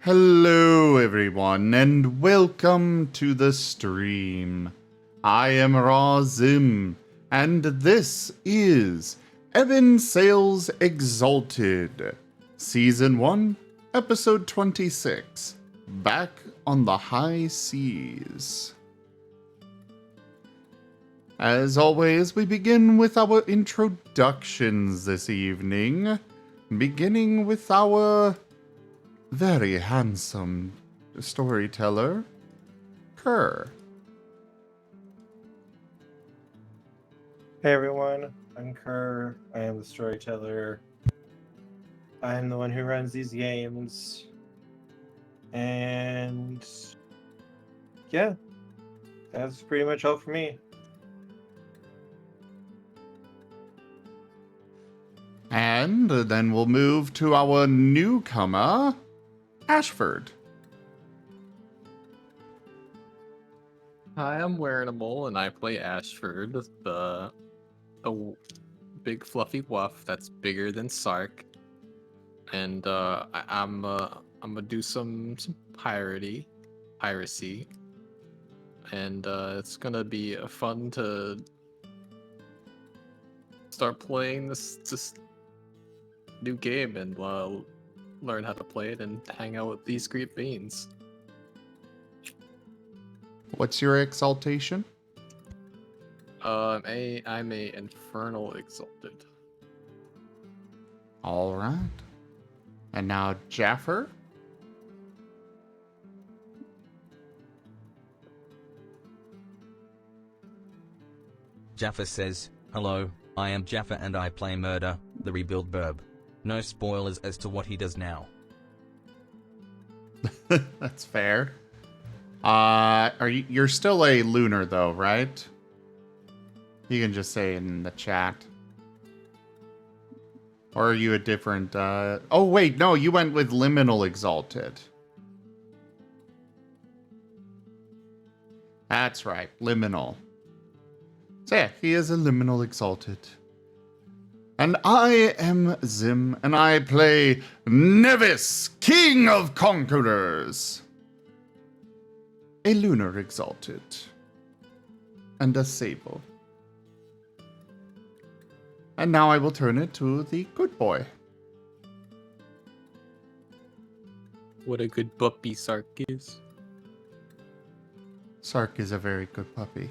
Hello everyone and welcome to the stream. I am Razim and this is Ebon Sails Exalted, Season 1, Episode 26, Back on the High Seas. As always, we begin with our introductions this evening, beginning with our very handsome storyteller, Kerr. Hey everyone, I'm Kerr. I am the storyteller. I am the one who runs these games. And yeah, that's pretty much all for me. And then we'll move to our newcomer, Ashford. Hi, I'm Wearable, and I play Ashford, the big fluffy wuff that's bigger than Sark. And I'm gonna do some piracy, and it's gonna be fun to start playing this new game and learn how to play it and hang out with these great beans. What's your exaltation? I'm a infernal exalted. All right. And now Jaffer. Jaffa says, "Hello, I am Jaffa and I play Murder, the rebuild verb. No spoilers as to what he does now." That's fair. You're still a lunar though, right? You can just say in the chat. Or are you a different, oh wait, no, you went with Liminal Exalted. That's right, Liminal. So yeah, he is a Liminal Exalted. And I am Zim, and I play Nevis, King of Conquerors. A Lunar Exalted. And a Sable. And now I will turn it to the good boy. What a good puppy Sark is. Sark is a very good puppy.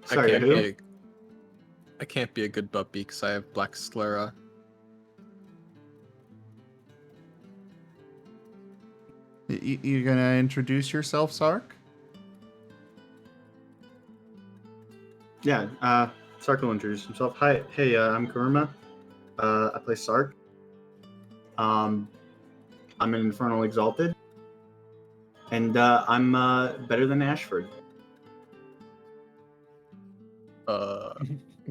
Sorry, who? I can't be a good puppy because I have black sclera. You gonna introduce yourself, Sark? Yeah, Sark will introduce himself. Hi, hey, I'm Kuruma. I play Sark. I'm an Infernal Exalted. And I'm better than Ashford.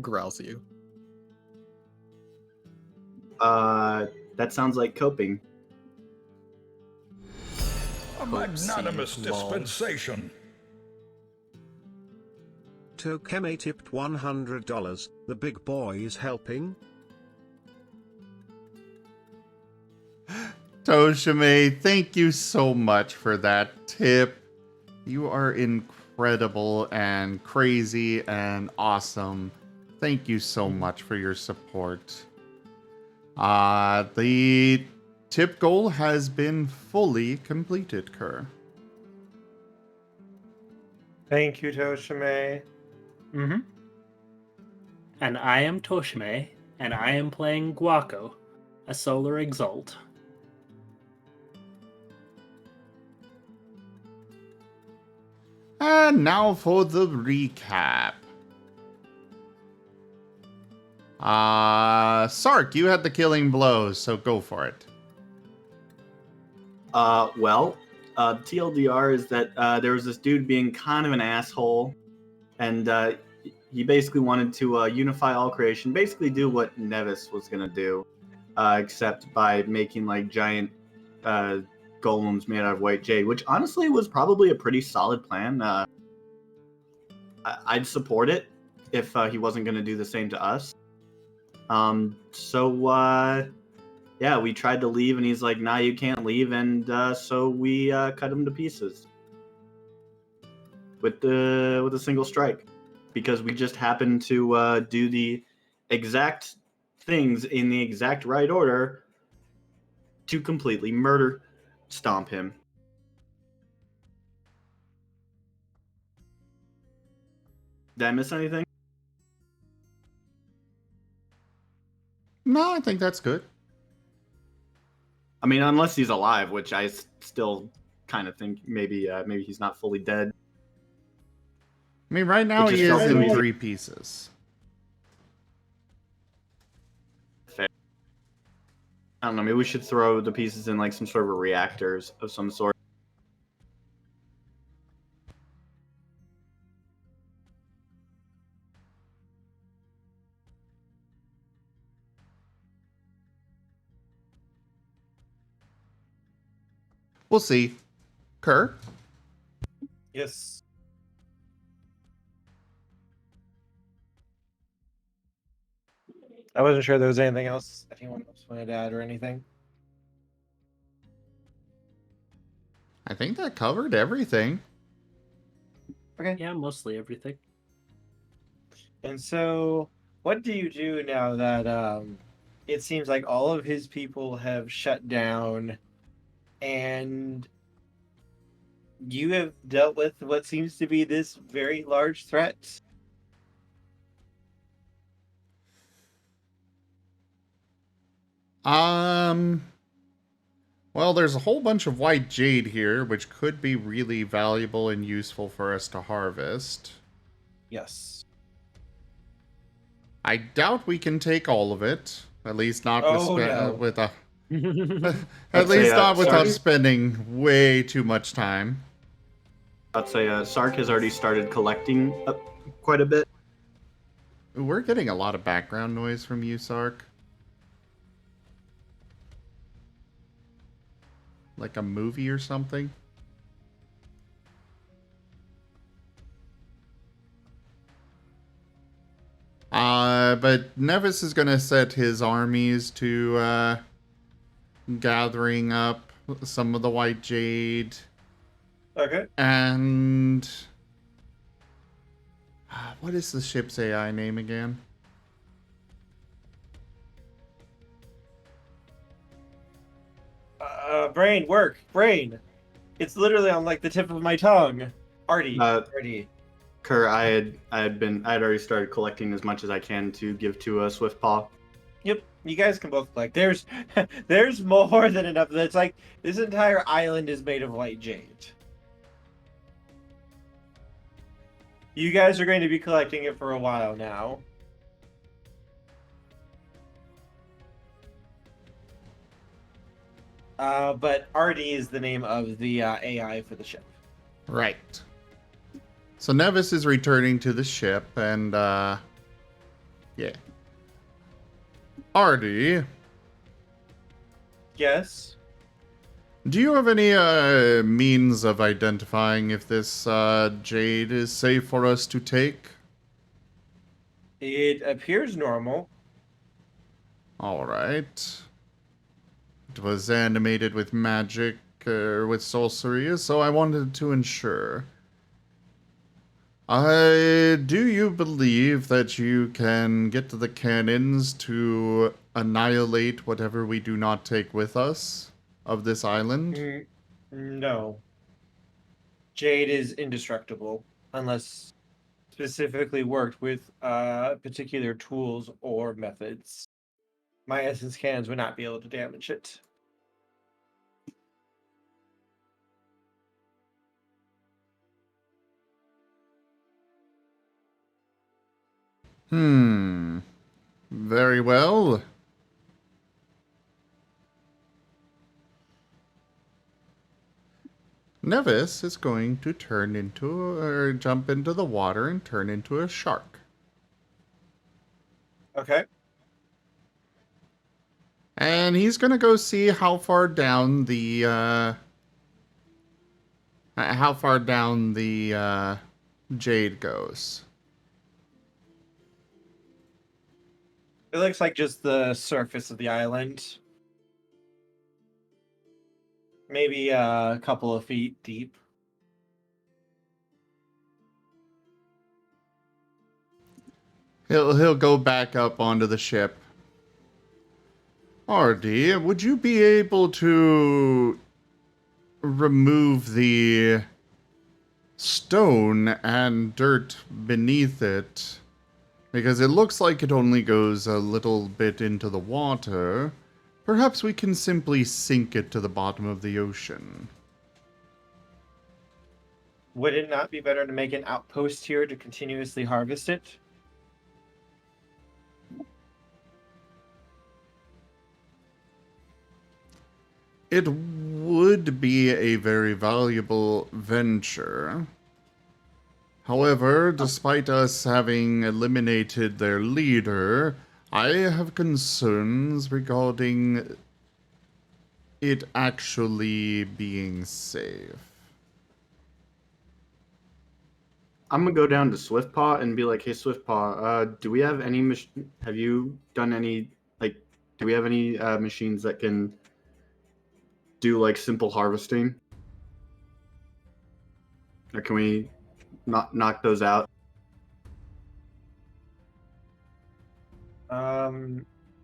Growls you. That sounds like coping. A magnanimous dispensation. Tokeme tipped $100. The big boy is helping. Toshime, thank you so much for that tip. You are incredible and crazy and awesome. Thank you so much for your support. The tip goal has been fully completed, Kerr. Thank you, Toshime. Mm-hmm. And I am Toshime, and I am playing Guaco, a Solar Exalt. And now for the recap. Sark, you had the killing blows, so go for it. Well, TLDR is that there was this dude being kind of an asshole, and he basically wanted to unify all creation, basically do what Nevis was gonna do, except by making like giant golems made out of white jade, which honestly was probably a pretty solid plan. I'd support it if he wasn't gonna do the same to us. Yeah, we tried to leave, and he's like, "Nah, you can't leave," and so we cut him to pieces with a single strike, because we just happened to do the exact things in the exact right order to completely stomp him. Did I miss anything? No, I think that's good. I mean, unless he's alive, which I still kind of think maybe he's not fully dead. I mean, right now It just he is felt in really 3 pieces. fair. I don't know. Maybe we should throw the pieces in like some sort of a reactors of some sort. We'll see. Kerr? Yes. I wasn't sure there was anything else anyone else wanted to add or anything. I think that covered everything. Okay. Yeah, mostly everything. And so, what do you do now that it seems like all of his people have shut down and you have dealt with what seems to be this very large threat? Well, there's a whole bunch of white jade here, which could be really valuable and useful for us to harvest. Yes. I doubt we can take all of it. At least not Oh, no. at I'd least say, not without Sark- spending way too much time. I'd say Sark has already started collecting quite a bit. Ooh, we're getting a lot of background noise from you, Sark. Like a movie or something? But Nevis is gonna set his armies to gathering up some of the white jade. Okay. And what is the ship's AI name again? Brain, work. Brain. It's literally on like the tip of my tongue. Artie. Artie. Kerr, I had already started collecting as much as I can to give to Swiftpaw. Yep, you guys can both collect. There's there's more than enough. That's like this entire island is made of white jade. You guys are going to be collecting it for a while now. But Artie is the name of the AI for the ship. Right. So Nevis is returning to the ship, and yeah. Artie, Yes. do you have any means of identifying if this jade is safe for us to take? It appears normal. All right. It was animated with magic or with sorcery, so I wanted to ensure. Do you believe that you can get to the cannons to annihilate whatever we do not take with us of this island? No. Jade is indestructible unless specifically worked with particular tools or methods. My essence cannons would not be able to damage it. Very well. Nevis is going to turn into, or jump into the water and turn into a shark. Okay. And he's gonna go see how far down the, jade goes. It looks like just the surface of the island. Maybe a couple of feet deep. He'll go back up onto the ship. Ardy, would you be able to remove the stone and dirt beneath it? Because it looks like it only goes a little bit into the water. Perhaps we can simply sink it to the bottom of the ocean. Would it not be better to make an outpost here to continuously harvest it? It would be a very valuable venture. However, despite us having eliminated their leader, I have concerns regarding it actually being safe. I'm gonna go down to Swiftpaw and be like, "Hey, Swiftpaw, do we have any? Have you done any? Like, do we have any machines that can do like simple harvesting, or can we knock those out?"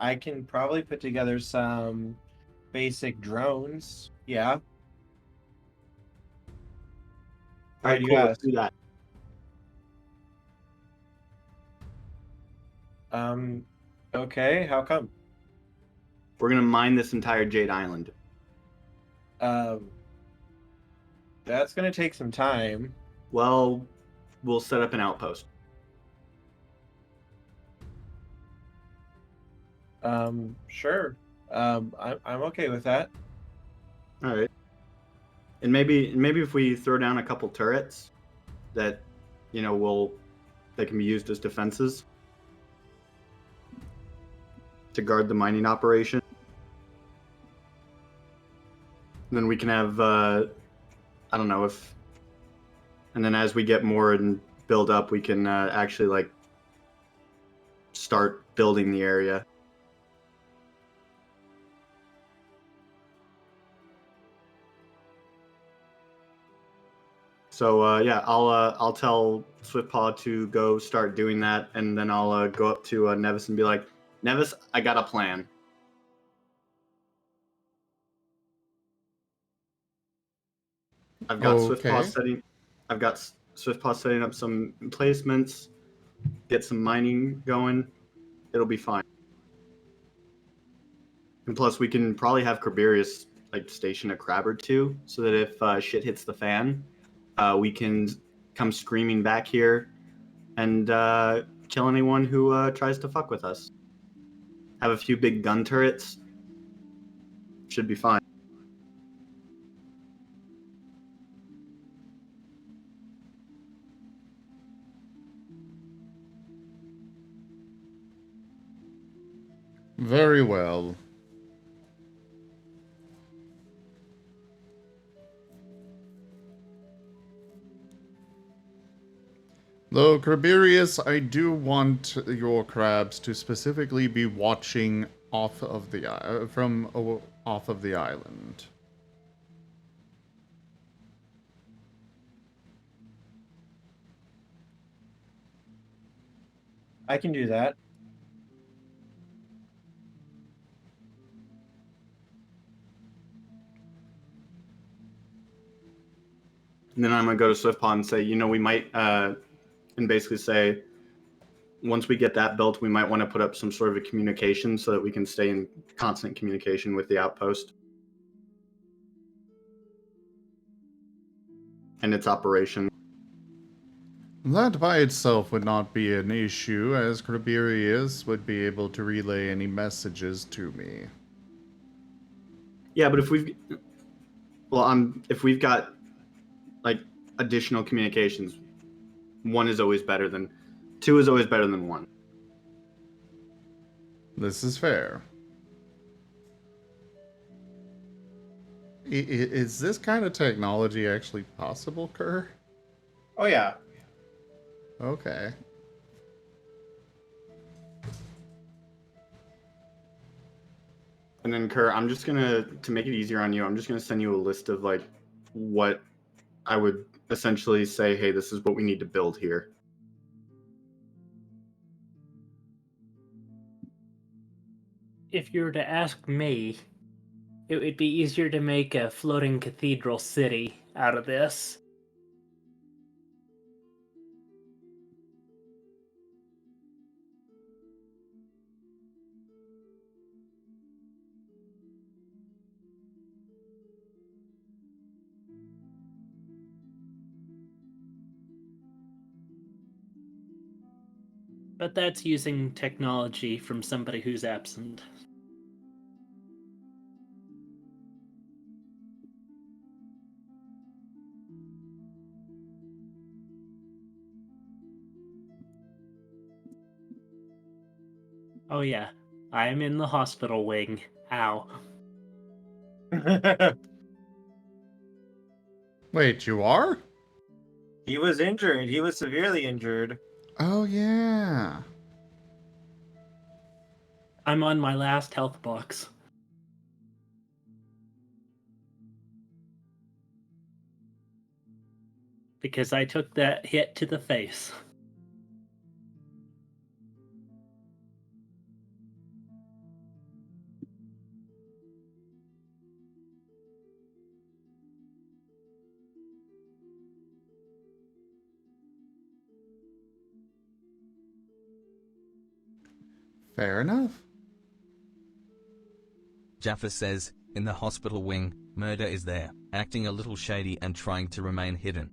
I can probably put together some basic drones. Yeah. All Why right, do you cool. Let's ask? do that. Okay, how come? We're gonna mine this entire Jade Island. Um, that's gonna take some time. Well, we'll set up an outpost. Sure. I'm okay with that. All right. And maybe if we throw down a couple turrets that, they can be used as defenses to guard the mining operation. Then we can have, I don't know if, and then as we get more and build up, we can actually like start building the area. So yeah, I'll tell Swiftpaw to go start doing that, and then I'll go up to Nevis and be like, "Nevis, I got a plan." I've got Swiftpaw setting. I've got Swiftpaw setting up some emplacements, get some mining going. It'll be fine. And plus, we can probably have Craberius like station a crab or two, so that if shit hits the fan, we can come screaming back here and kill anyone who tries to fuck with us. Have a few big gun turrets. Should be fine. Very well. Though, Craberius, I do want your crabs to specifically be watching off of the off of the island. I can do that. And then I'm gonna go to Swiftpaw and say, we might, and basically say, once we get that built, we might want to put up some sort of a communication so that we can stay in constant communication with the outpost and its operation. That by itself would not be an issue, as Craberius would be able to relay any messages to me. Yeah, but if we've got like additional communications, two is always better than one. This is fair. Is this kind of technology actually possible, Kerr? Oh yeah. Okay. And then Kerr, I'm just gonna, to make it easier on you, I'm just gonna send you a list of like what I would essentially say, hey, this is what we need to build here. If you were to ask me, it would be easier to make a floating cathedral city out of this. But that's using technology from somebody who's absent. Oh yeah, I am in the hospital wing. Ow. Wait, you are? He was injured. He was severely injured. Oh, yeah. I'm on my last health box. Because I took that hit to the face. Fair enough. Jaffa says, in the hospital wing, Murder is there, acting a little shady and trying to remain hidden.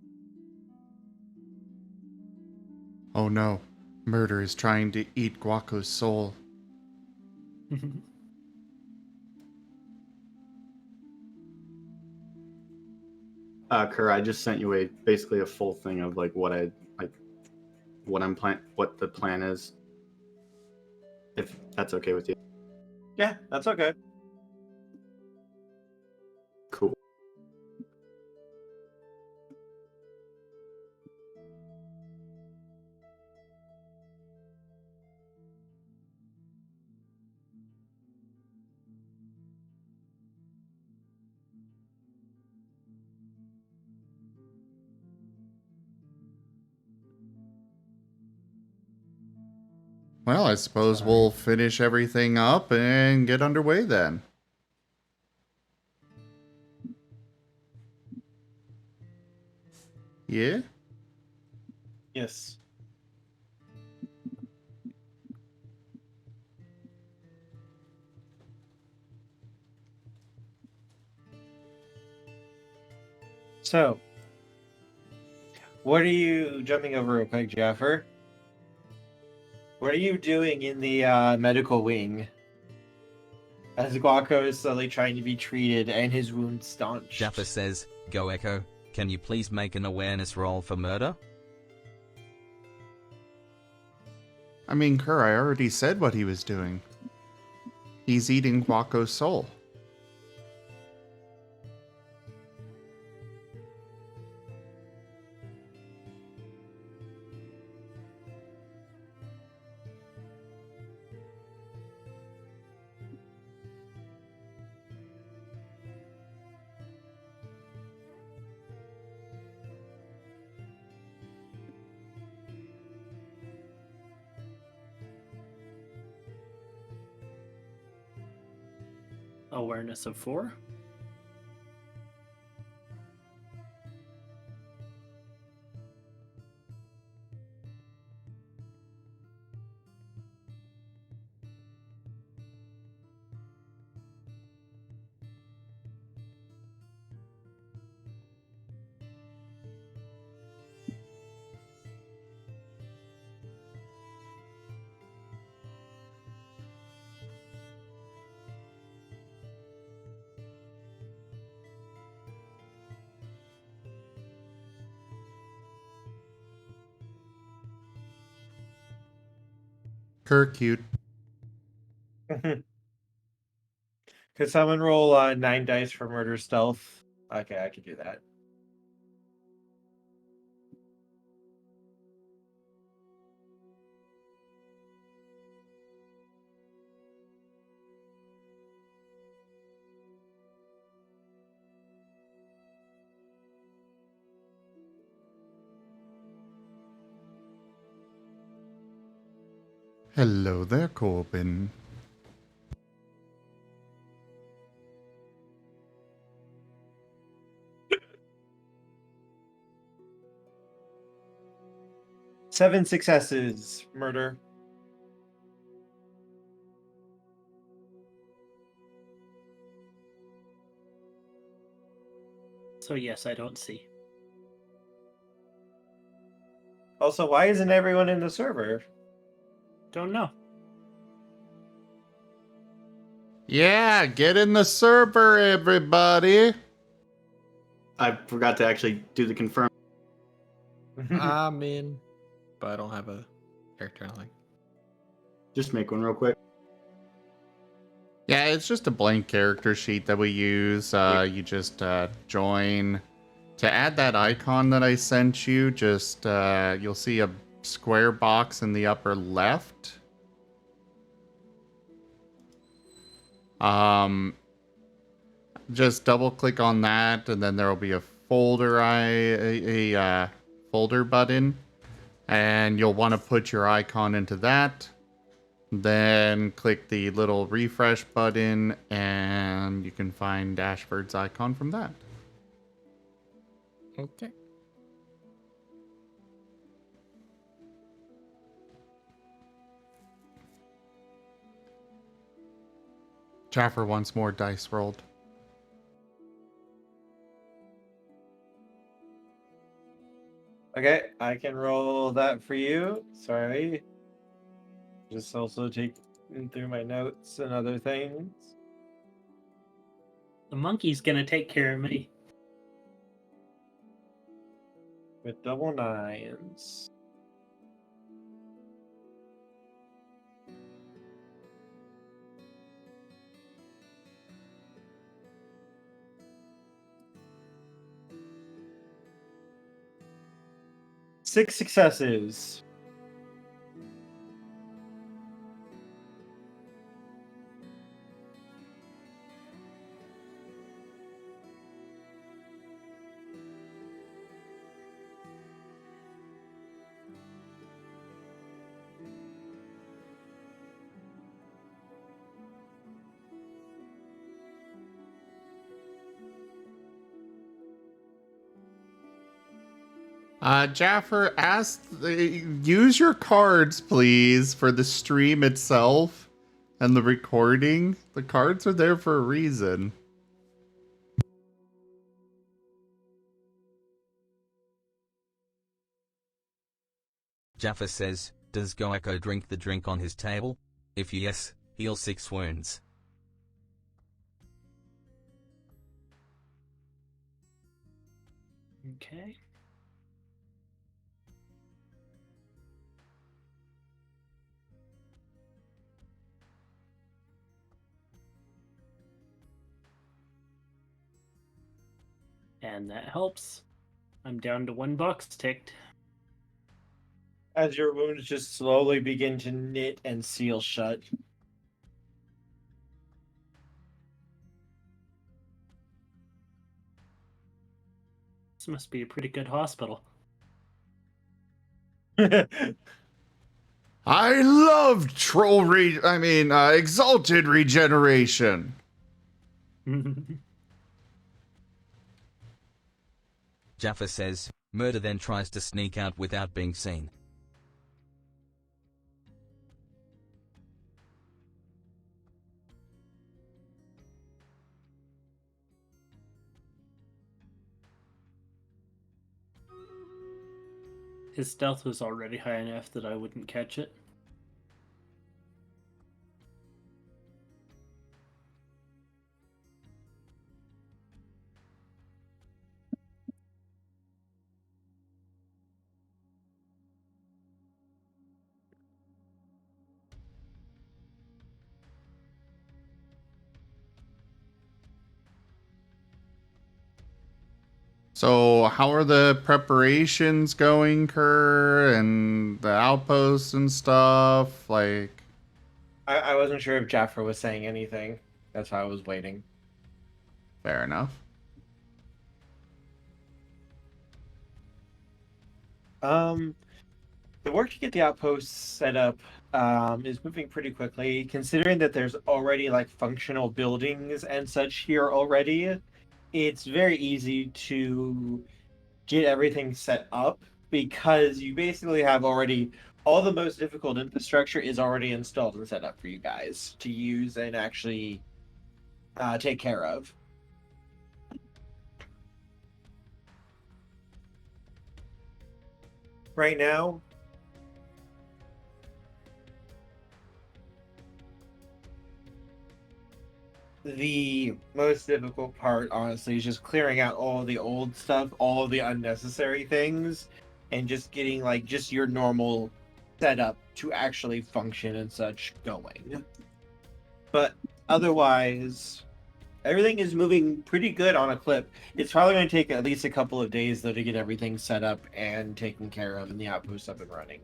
Oh no. Murder is trying to eat Guaco's soul. Kerr, I just sent you basically a full thing of like what what the plan is. If that's okay with you. Yeah, that's okay. Cool. Well, I suppose we'll finish everything up and get underway then. Yeah? Yes. So, what are you jumping over real quick, Jaffer? What are you doing in the medical wing? As Guaco is slowly trying to be treated and his wounds staunched. Jaffa says, go Echo, can you please make an awareness roll for Murder? I mean, Kerr, I already said what he was doing. He's eating Guaco's soul. Awareness of 4. Kerr, cute. Could someone roll 9 dice for murder stealth? Okay, I can do that. Hello there, Corbin. Seven successes, murder. So yes, I don't see. Also, why isn't everyone in the server? Don't know. Yeah, get in the server, everybody. I forgot to actually do the confirm. I'm in, but I don't have a character. Like, Just make one real quick. Yeah, it's just a blank character sheet that we use. You just join. To add that icon that I sent you, just you'll see a square box in the upper left. Just double click on that, and then there will be a folder folder button, and you'll want to put your icon into that. Then click the little refresh button, and you can find Ashford's icon from that. okay. Jaffer wants more dice rolled. Okay, I can roll that for you. Sorry. Just also take through my notes and other things. The monkey's gonna take care of me. With double nines. Six successes. Jaffer use your cards, please, for the stream itself and the recording. The cards are there for a reason. Jaffa says, does Goeko drink the drink on his table? If yes, heal 6 wounds. Okay. And that helps. I'm down to 1 box ticked. As your wounds just slowly begin to knit and seal shut. This must be a pretty good hospital. I love exalted regeneration. Jaffa says, Murder then tries to sneak out without being seen. His stealth was already high enough that I wouldn't catch it. So, how are the preparations going, Kerr, and the outposts and stuff? Like, I wasn't sure if Jaffer was saying anything. That's why I was waiting. fair enough. The work to get the outposts set up is moving pretty quickly, considering that there's already like functional buildings and such here already. It's very easy to get everything set up because you basically have already all the most difficult infrastructure is already installed and set up for you guys to use and actually take care of. Right now, the most difficult part, honestly, is just clearing out all the old stuff, all the unnecessary things, and just getting like just your normal setup to actually function and such going. But otherwise, everything is moving pretty good on a clip. It's probably going to take at least a couple of days though to get everything set up and taken care of and the outpost up and running.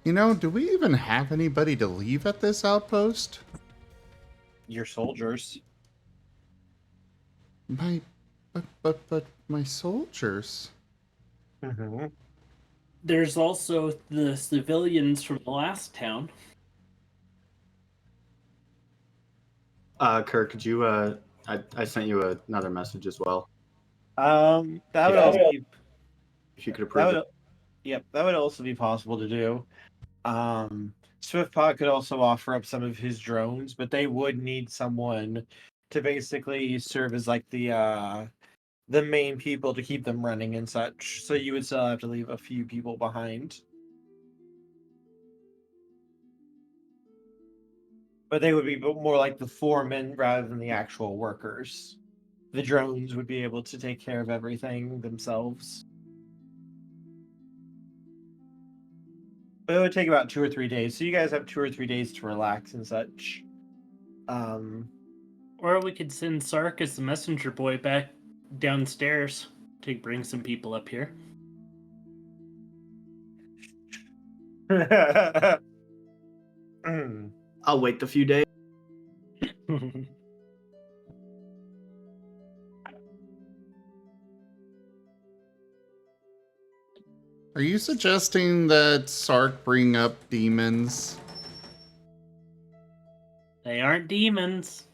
You know, do we even have anybody to leave at this outpost? Your soldiers. But my soldiers. Mm-hmm. There's also the civilians from the last town. Kirk, could you? I sent you another message as well. That would also be, If you could approve it. yep, that would also be possible to do. SwiftPod could also offer up some of his drones, but they would need someone to basically serve as like the main people to keep them running and such. So you would still have to leave a few people behind. But they would be more like the foremen rather than the actual workers. The drones would be able to take care of everything themselves. But it would take about 2 or 3 days. So you guys have 2 or 3 days to relax and such. Or we could send Sark as the messenger boy back downstairs to bring some people up here. I'll wait the few days. Are you suggesting that Sark bring up demons? They aren't demons.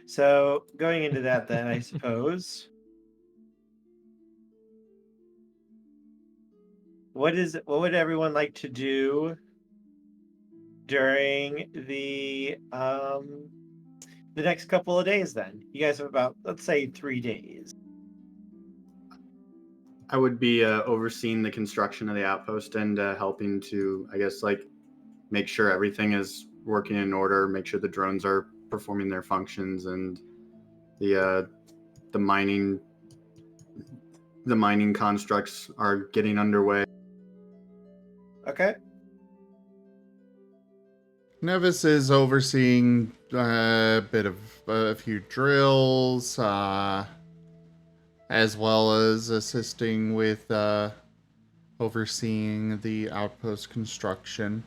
So going into that then, I suppose. What would everyone like to do during the next couple of days then? You guys have about, let's say, 3 days. I would be overseeing the construction of the outpost and helping to, I guess, like make sure everything is working in order, make sure the drones are performing their functions, and the mining constructs are getting underway. Okay. Nevis is overseeing a bit of a few drills, as well as assisting with overseeing the outpost construction.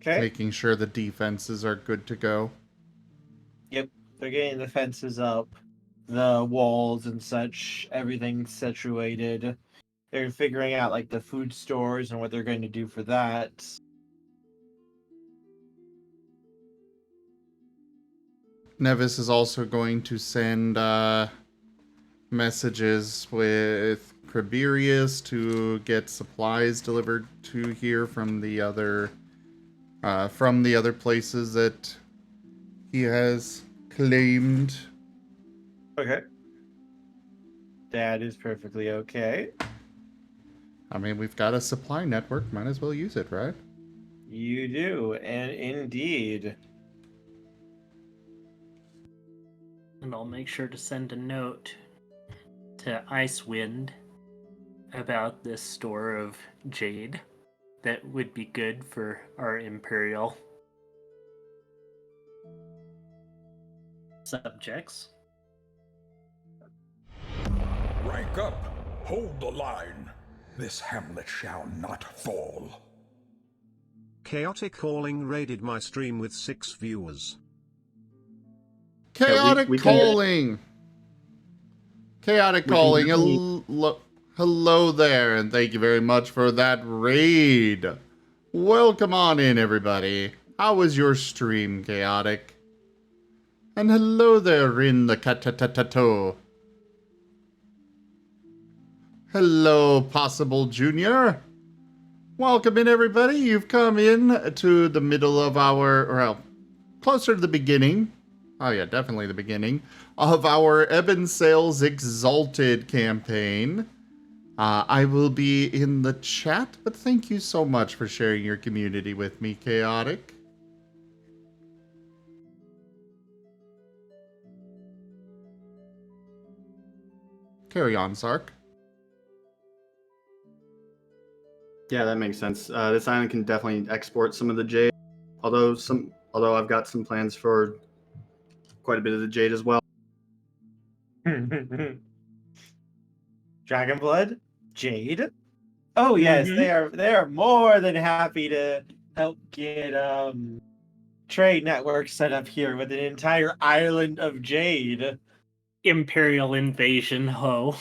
Okay. Making sure the defenses are good to go. Yep. They're getting the fences up, the walls and such, everything situated. They're figuring out like the food stores and what they're going to do for that. Nevis is also going to send messages with Kriberius to get supplies delivered to here from the other places that he has claimed. Okay. That is perfectly okay. I mean, we've got a supply network. Might as well use it, right? You do, and indeed. And I'll make sure to send a note to Icewind about this store of jade that would be good for our Imperial subjects. Rank up. Hold the line. This hamlet shall not fall. Chaotic Calling raided my stream with 6 viewers. Chaotic we can- calling. Chaotic We can calling. definitely- Hello there, and thank you very much for that raid. Welcome on in, everybody. How was your stream, Chaotic? And hello there in the catatato. Hello, Possible Junior. Welcome in, everybody. You've come in to the middle of our, well, closer to the beginning. Oh yeah, definitely the beginning of our Ebon Sales Exalted campaign. I will be in the chat, but thank you so much for sharing your community with me, Chaotic. Carry on, Sark. Yeah, that makes sense. This island can definitely export some of the jade, although I've got some plans for quite a bit of the jade as well. Dragonblood? Jade? Oh yes, they are more than happy to help get trade networks set up here with an entire island of jade. Imperial invasion, ho.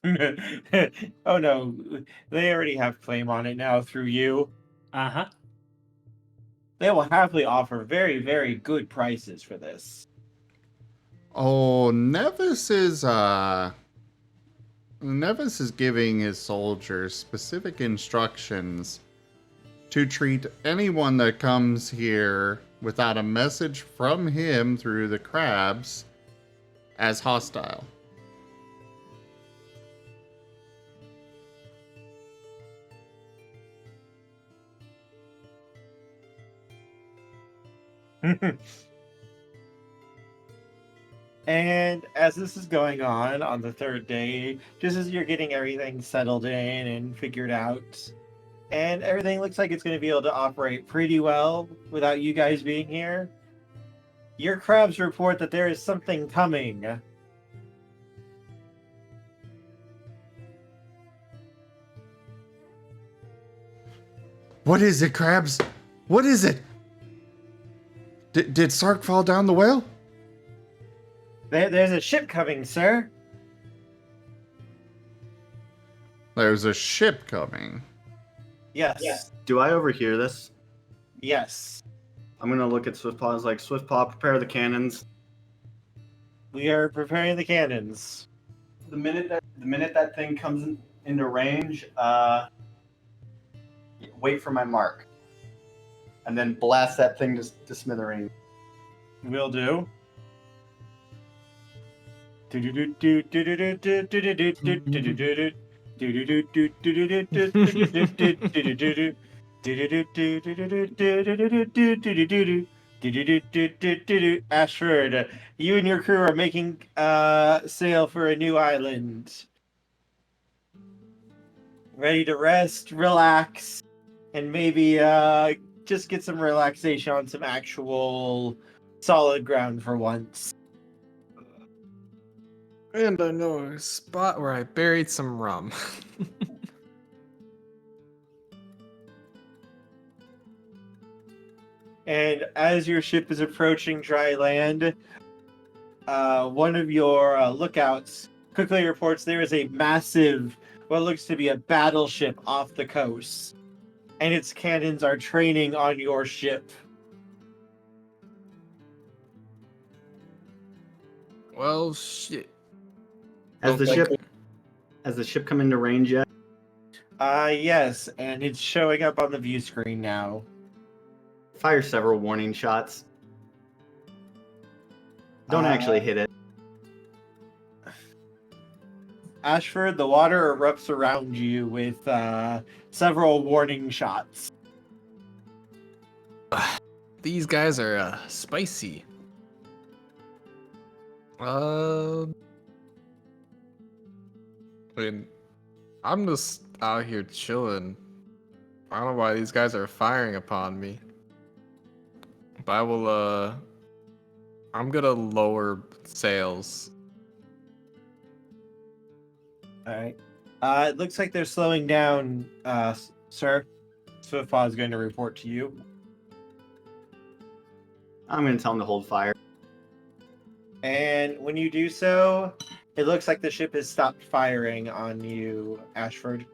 Oh no, they already have claim on it now through you. Uh-huh. They will happily offer very, very good prices for this. Oh, Nevis is giving his soldiers specific instructions to treat anyone that comes here without a message from him through the crabs as hostile. And as this is going on the third day, just as you're getting everything settled in and figured out, and everything looks like it's going to be able to operate pretty well without you guys being here, your crabs report that there is something coming. What is it, crabs? What is it? Did Sark fall down the well? There's a ship coming, sir. There's a ship coming. Yes. Do I overhear this? Yes. I'm gonna look at Swiftpaw. It's like, Swiftpaw, prepare the cannons. We are preparing the cannons. The minute that thing comes into range, wait for my mark, and then blast that thing to smithereens. Will do. Ashford, you and your crew are making sail for a new island. Ready to rest, relax, and maybe just get some relaxation on some actual solid ground for once. And I know a spot where I buried some rum. And as your ship is approaching dry land, one of your lookouts quickly reports there is a massive, what looks to be a battleship off the coast. And its cannons are training on your ship. Well, shit. Has the ship come into range yet? Yes, and it's showing up on the view screen now. Fire several warning shots. Don't actually hit it. Ashford, the water erupts around you with several warning shots. These guys are spicy. I mean, I'm just out here chilling. I don't know why these guys are firing upon me. But I will, I'm gonna lower sails. All right. It looks like they're slowing down, sir. Swiftpaw is going to report to you. I'm gonna tell him to hold fire. And when you do so, it looks like the ship has stopped firing on you, Ashford.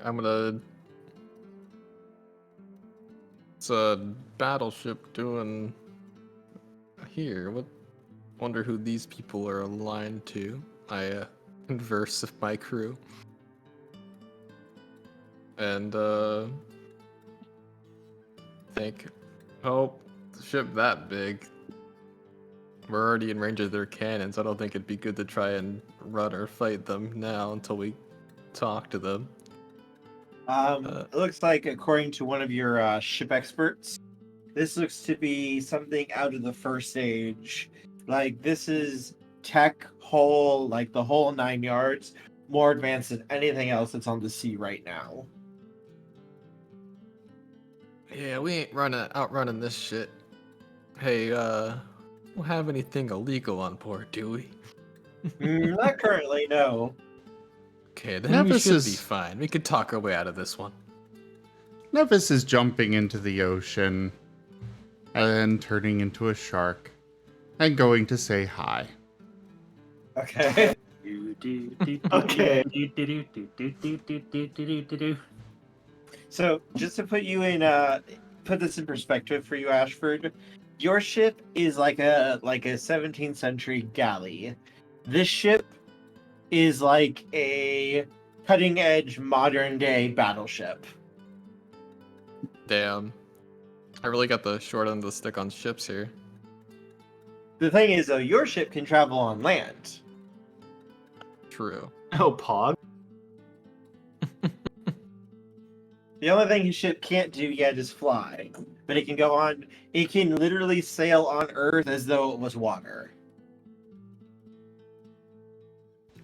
I'm gonna. It's a battleship doing here. What? Wonder who these people are aligned to. I converse with my crew. And think, oh, the ship that big. We're already in range of their cannons. I don't think it'd be good to try and run or fight them now until we talk to them. It looks like, according to one of your ship experts, this looks to be something out of the First Age. Like, this is tech whole, like the whole 9 yards, more advanced than anything else that's on the sea right now. Yeah, we ain't outrunning this shit. Hey, don't have anything illegal on board, do we? Not currently, no. Okay, then we Nevis should is- be fine. We could talk our way out of this one. Nevis is jumping into the ocean and turning into a shark and going to say hi. Okay. Okay. So, just to put you in, put this in perspective for you, Ashford, your ship is like a 17th century galley. This ship is like a cutting edge modern day battleship. Damn. I really got the short end of the stick on ships here. The thing is, though, your ship can travel on land. True. Oh, Pog. The only thing his ship can't do yet is fly, but it can go on. It can literally sail on Earth as though it was water.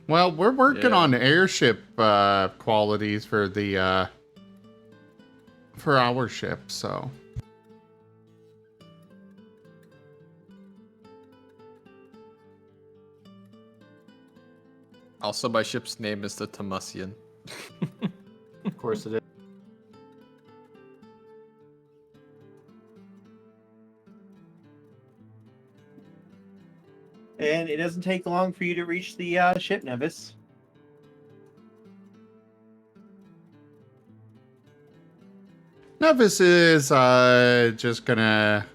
Well, we're working Yeah. on airship qualities for the for our ship, so Also, my ship's name is the Tamusian. Of course it is. And it doesn't take long for you to reach the ship, Nevis. Nevis is just gonna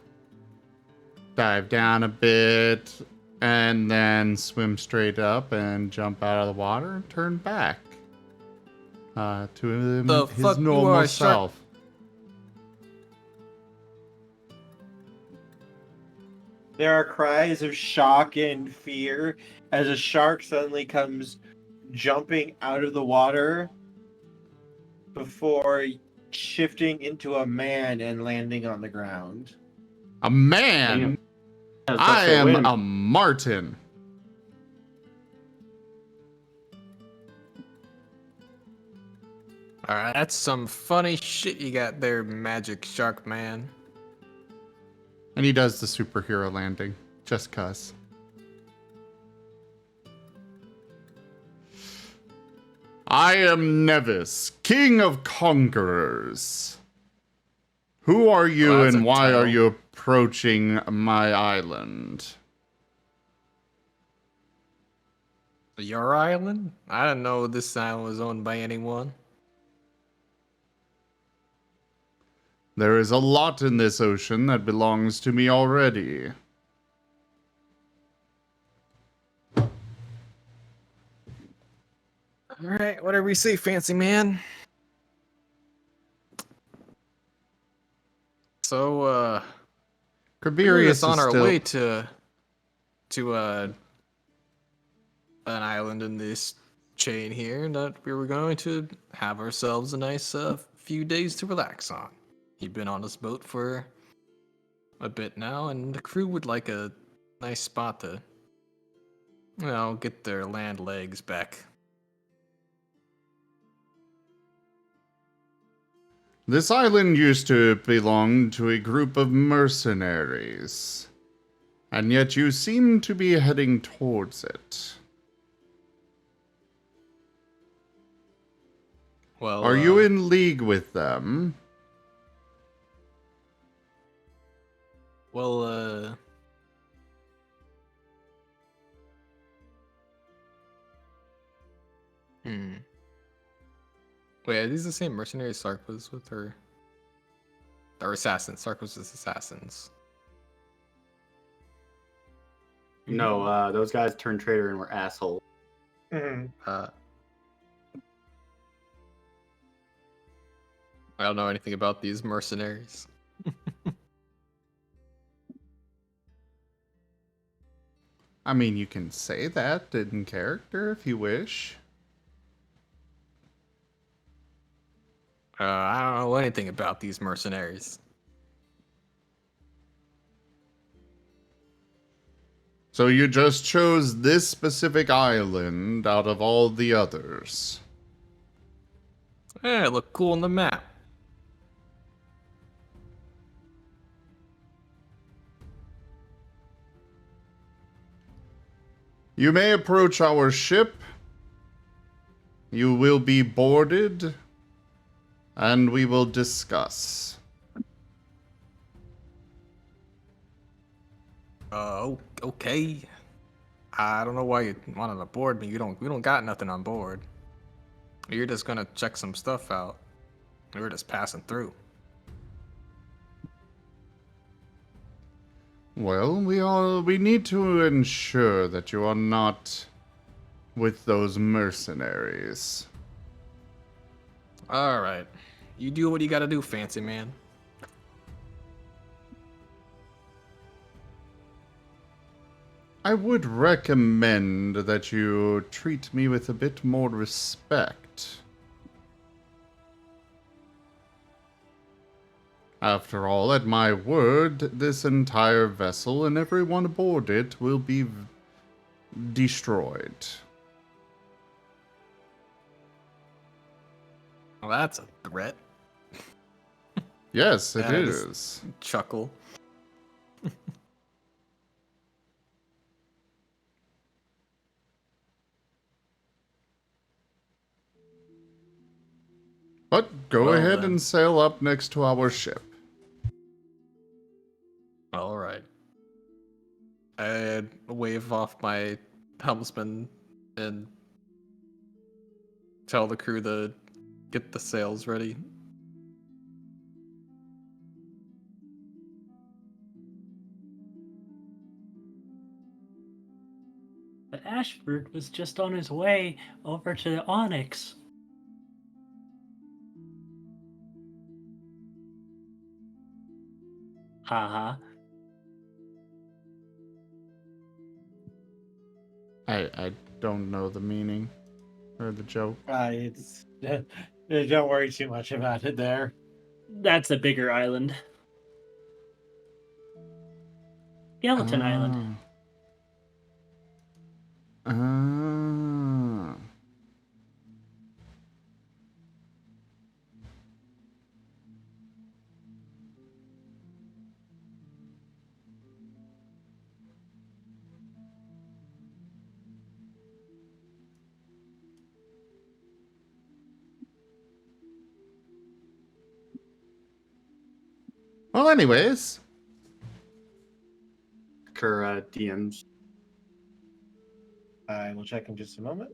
dive down a bit and then swim straight up and jump out of the water and turn back to The his fuck you normal are, shark? self. There are cries of shock and fear as a shark suddenly comes jumping out of the water before shifting into a man and landing on the ground. A man. Damn. was about to I say, wait am a a Marten. Alright, that's some funny shit you got there, Magic Shark Man. And he does the superhero landing. Just cuss. I am Nevis, King of Conquerors. Who are you Well, that's and a why are title. you approaching my island? Your island? I didn't know this island was owned by anyone. There is a lot in this ocean that belongs to me already. Alright, whatever you say, fancy man. So, we were Cabirius just on is our still... way to an island in this chain here that we were going to have ourselves a nice few days to relax on. You've been on this boat for a bit now, and the crew would like a nice spot to, get their land legs back. This island used to belong to a group of mercenaries, and yet you seem to be heading towards it. Well, Are you in league with them? Well, Wait, are these the same mercenaries Sark was with her? Or assassins? Sark was his assassins. No, those guys turned traitor and were assholes. Mhm. I don't know anything about these mercenaries. I mean, you can say that in character if you wish. I don't know anything about these mercenaries. So you just chose this specific island out of all the others. It looked cool on the map. You may approach our ship. You will be boarded, and we will discuss. Okay. I don't know why you wanted to board me. We don't got nothing on board. You're just gonna check some stuff out. We were just passing through. Well, we need to ensure that you are not with those mercenaries. All right. You do what you gotta do, fancy man. I would recommend that you treat me with a bit more respect. After all, at my word, this entire vessel and everyone aboard it will be destroyed. Well, that's a threat. Yes, it Yeah, I just is. chuckle. But go Well, ahead then. and sail up next to our ship. All right. I wave off my helmsman and tell the crew to get the sails ready. But Ashford was just on his way over to the Onyx. Haha. I don't know the meaning or the joke. It's don't worry too much about it there. That's a bigger island. Skeleton Island. Ah. Well, anyways. Kerr DMs. I will check in just a moment.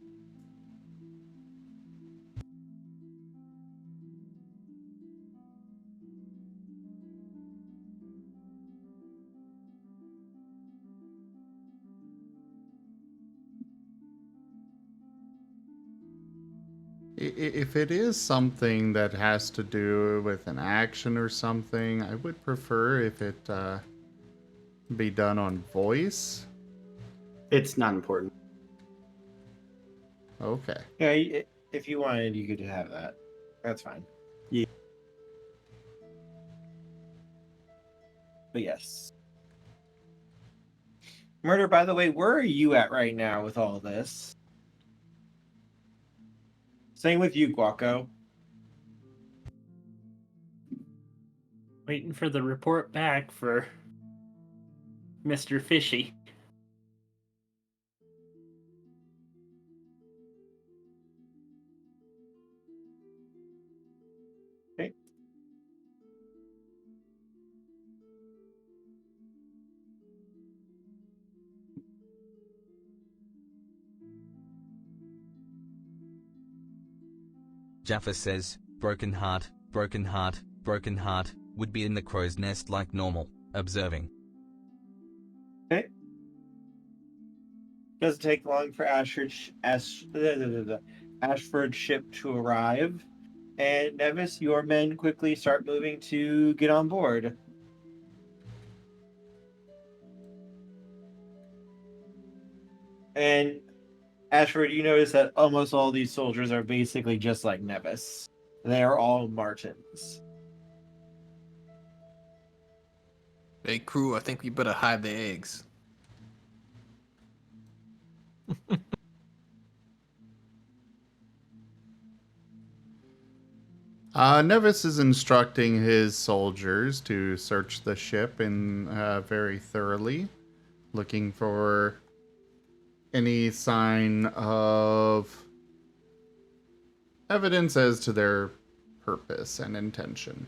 If it is something that has to do with an action or something, I would prefer if it be done on voice. It's not important. Okay. Yeah, if you wanted, you could have that. That's fine. But yes. Murder, by the way, where are you at right now with all this? Same with you, Guaco. Waiting for the report back for Mr. Fishy. Okay. Jaffa says, broken heart, would be in the crow's nest like normal, observing. Okay. Doesn't take long for Ashford's ship to arrive. And Nevis, your men quickly start moving to get on board. And Ashford, you notice that almost all these soldiers are basically just like Nevis. They are all Martens. Hey, crew, I think we better hide the eggs. Nevis is instructing his soldiers to search the ship very thoroughly, looking for any sign of evidence as to their purpose and intention.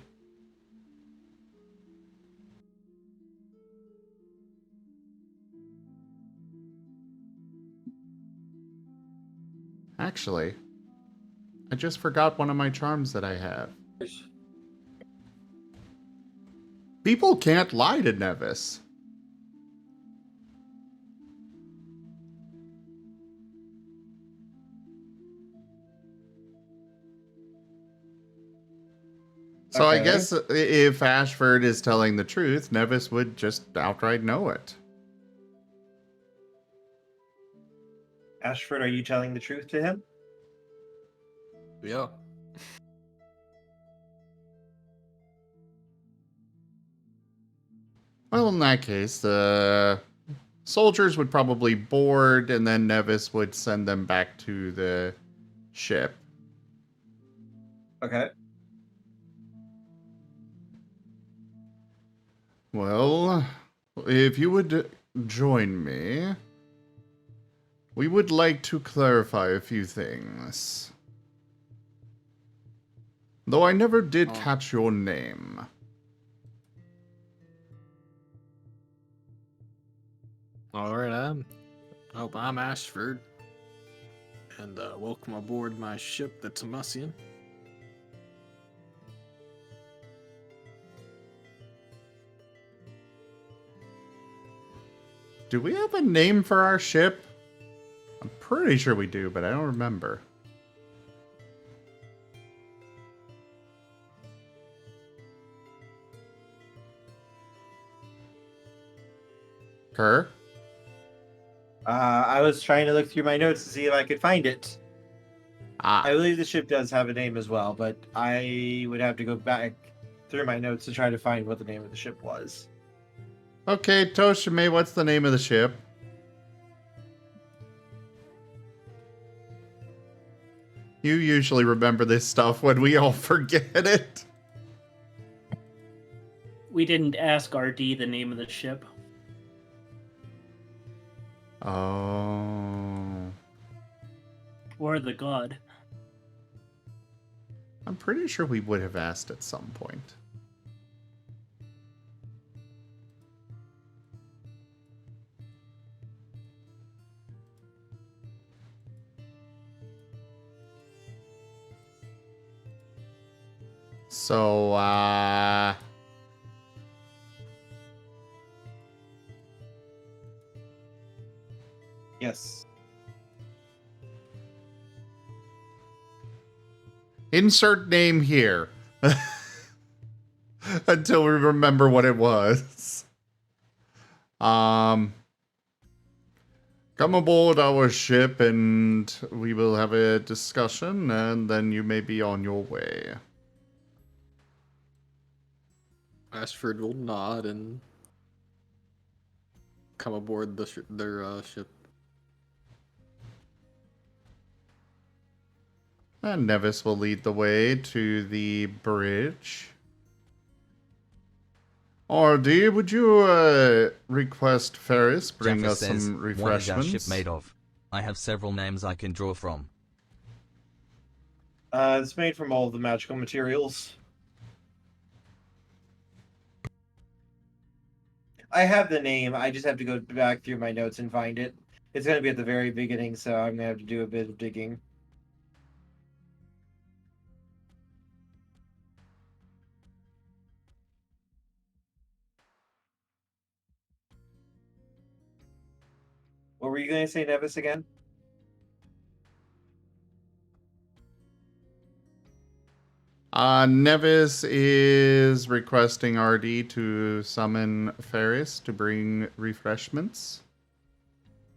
Actually, I just forgot one of my charms that I have. People can't lie to Nevis. So I Okay. guess if Ashford is telling the truth, Nevis would just outright know it. Ashford, are you telling the truth to him? Yeah. Well, in that case, the soldiers would probably board, and then Nevis would send them back to the ship. Okay. Well, if you would join me, we would like to clarify a few things. Though I never did catch your name. Alright, I'm Ashford. And welcome aboard my ship, the Tomasian. Do we have a name for our ship? I'm pretty sure we do, but I don't remember. Kerr? I was trying to look through my notes to see if I could find it. I believe the ship does have a name as well, but I would have to go back through my notes to try to find what the name of the ship was. Okay, Toshime, what's the name of the ship? You usually remember this stuff when we all forget it. We didn't ask RD the name of the ship. Oh. Or the god. I'm pretty sure we would have asked at some point. So, Yes. insert name here. Until we remember what it was. Come aboard our ship and we will have a discussion, and then you may be on your way. Ashford will nod and come aboard their ship. And Nevis will lead the way to the bridge. Or would you request Ferris bring Jaffa us says, some what is refreshments? our ship made of? I have several names I can draw from. It's made from all of the magical materials. I have the name. I just have to go back through my notes and find it. It's going to be at the very beginning, so I'm going to have to do a bit of digging. What were you going to say, Nevis, again? Nevis is requesting RD to summon Ferris to bring refreshments.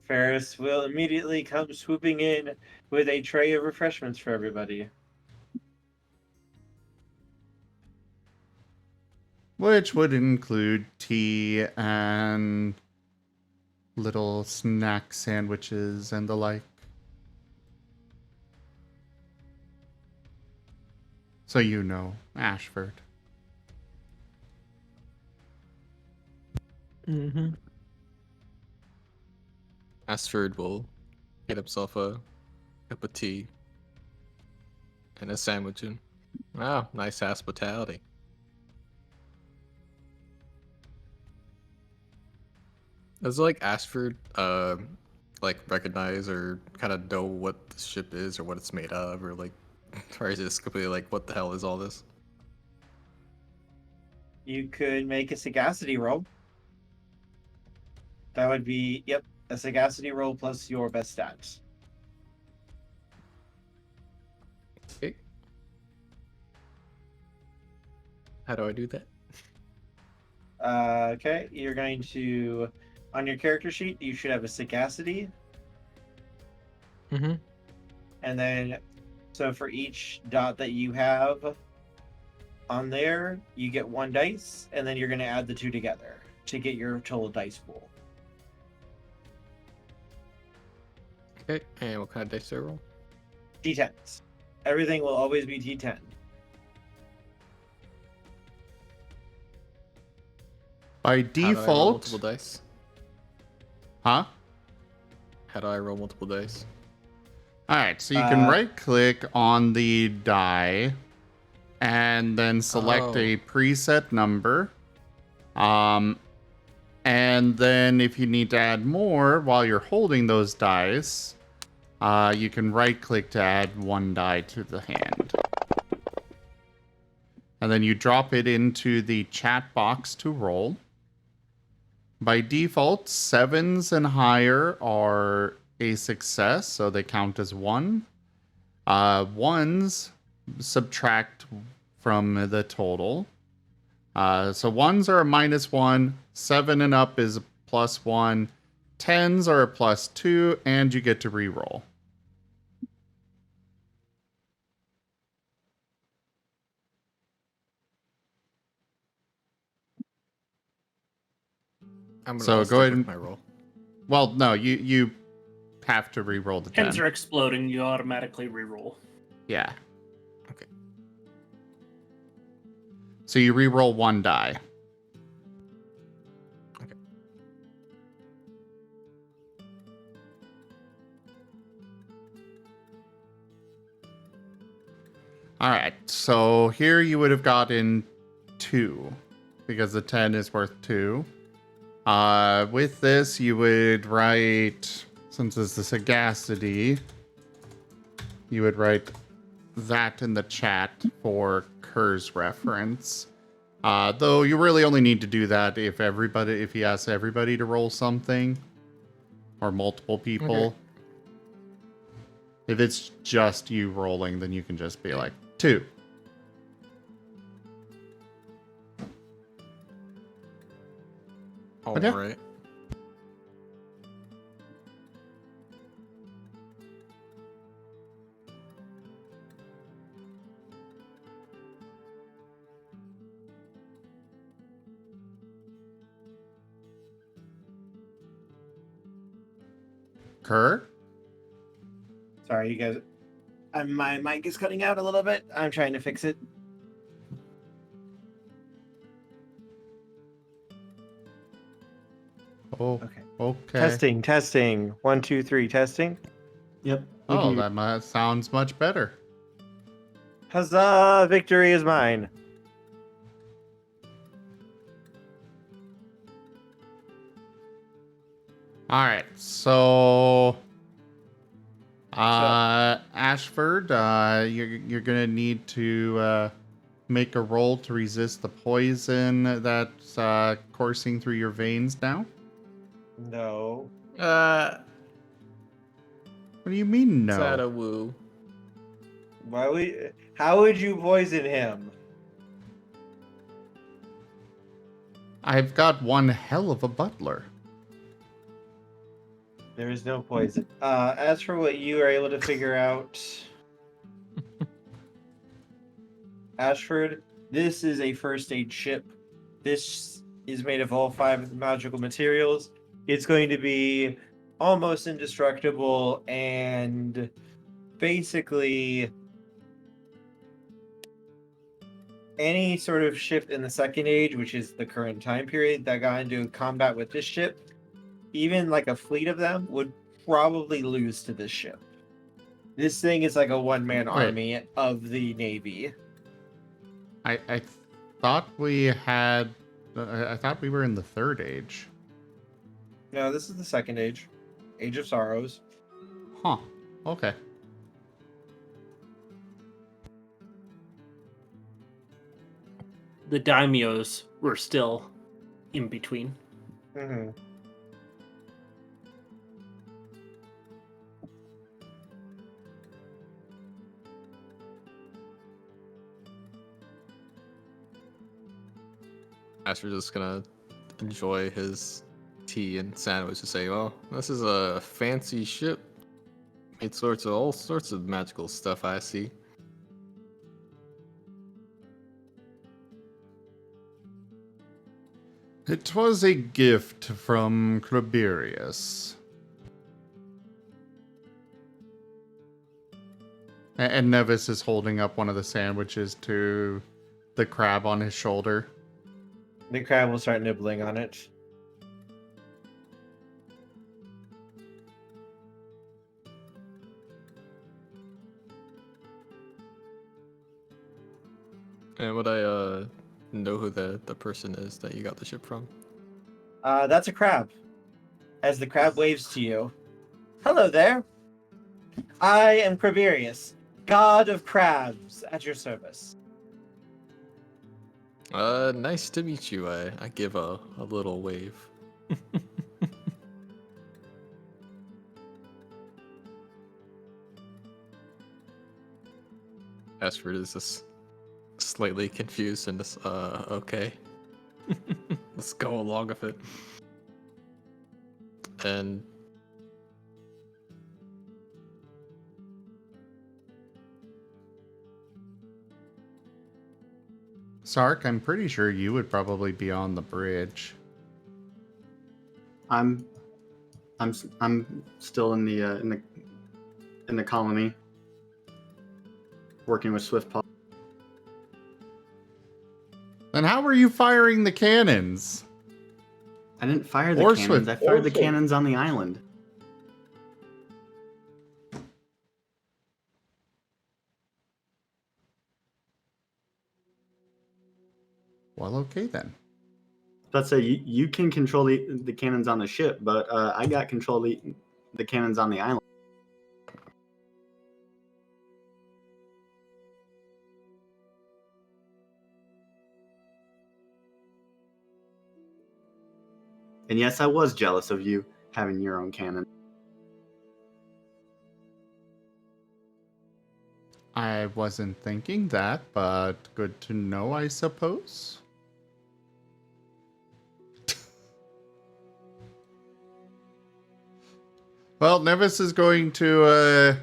Ferris will immediately come swooping in with a tray of refreshments for everybody. Which would include tea and little snack sandwiches and the like. So you know, Ashford. Mm-hmm. Ashford will get himself a cup of tea and a sandwich. And wow, nice hospitality. Does like Ashford like recognize or kind of know what the ship is or what it's made of, or like, or is it completely like, what the hell is all this? You could make a sagacity roll. That would be, yep, a sagacity roll plus your best stats. Okay. How do I do that? Okay, you're going to, on your character sheet, you should have a sagacity. Mm-hmm. And then, so for each dot that you have on there, you get 1 dice, and then you're going to add the 2 together to get your total dice pool. Okay, and what kind of dice do I roll? D10s. Everything will always be D10. By How do I roll default, multiple dice? huh? How do I roll multiple dice? All right, so you can right click on the die and then select a preset number. And then if you need to add more while you're holding those dice, you can right click to add 1 die to the hand. And then you drop it into the chat box to roll. By default, 7s and higher are a success, so they count as 1. 1s subtract from the total. So 1s are a -1, 7 and up is a +1, 10s are a +2, and you get to reroll. I'm So gonna go ahead with and my roll. well, no, you have to reroll the 10. Tens are exploding, you automatically reroll. Yeah. Okay. So you reroll 1 die. Okay. All right. So here you would have gotten 2 because the 10 is worth 2. With this, you would write, since it's the sagacity, you would write that in the chat for Kerr's reference. Though you really only need to do that if he asks everybody to roll something, or multiple people. Okay. If it's just you rolling, then you can just be like 2. All Okay. right. Kerr? Sorry, you guys. My mic is cutting out a little bit. I'm trying to fix it. Oh, Okay. okay. Testing. 1, 2, 3, testing. Yep. we can Oh, hear that sounds much better. Huzzah! Victory is mine. All right, so Ashford, you're gonna need to make a roll to resist the poison that's coursing through your veins now. No. Uh, What do you mean, is that no? a woo? How would you poison him? I've got one hell of a butler. There is no poison. As for what you are able to figure out, Ashford, this is a first aid ship. This is made of all 5 magical materials. It's going to be almost indestructible, and basically any sort of ship in the Second Age, which is the current time period, that got into combat with this ship, even like a fleet of them, would probably lose to this ship. This thing is like a one-man Wait. army of the Navy. I thought we had. I thought we were in the Third Age. No, this is the Second Age. Age of Sorrows. Huh. Okay. The daimyos were still in between. Mm-hmm. Ashford's just gonna enjoy his tea and sandwich and say, "Oh, this is a fancy ship. Made all sorts of magical stuff. I see." It was a gift from Craberius. And Nevis is holding up one of the sandwiches to the crab on his shoulder. The crab will start nibbling on it. And would I know who the person is that you got the ship from? That's a crab. As the crab waves to you. Hello there. I am Craberius, god of crabs, at your service. Nice to meet you. I give a little wave. Ashford is just slightly confused and just, okay. Let's go along with it. And Sark, I'm pretty sure you would probably be on the bridge. I'm still in the colony, working with Swiftpaw. Then how were you firing the cannons? I didn't fire the Or cannons. I fired the cannons on the island. Well, okay then. Let's say you can control the cannons on the ship, but I got control the cannons on the island. And yes, I was jealous of you having your own cannon. I wasn't thinking that, but good to know, I suppose. Well, Nevis is going to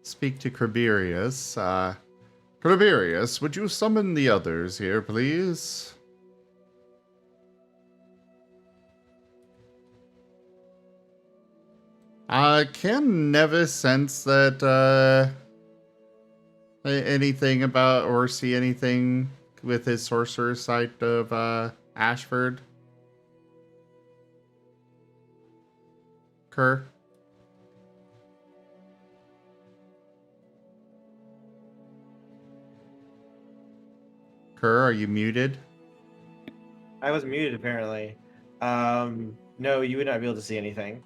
speak to Craberius. Craberius, would you summon the others here, please? Can Nevis sense that anything about or see anything with his sorcerer's sight of Ashford? Kerr? Kerr, are you muted? I was muted apparently. No, you would not be able to see anything.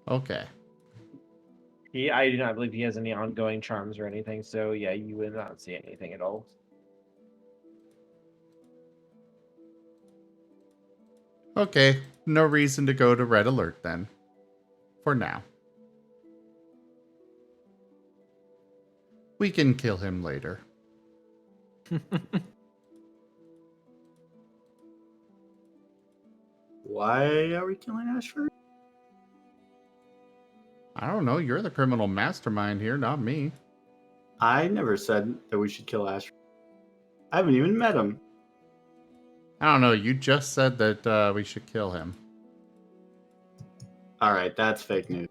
Okay. I do not believe he has any ongoing charms or anything, so yeah, you would not see anything at all. Okay, no reason to go to red alert then. For now. We can kill him later. Why are we killing Ashford? I don't know, you're the criminal mastermind here, not me. I never said that we should kill Ashford. I haven't even met him. I don't know, you just said that we should kill him. Alright, that's fake news.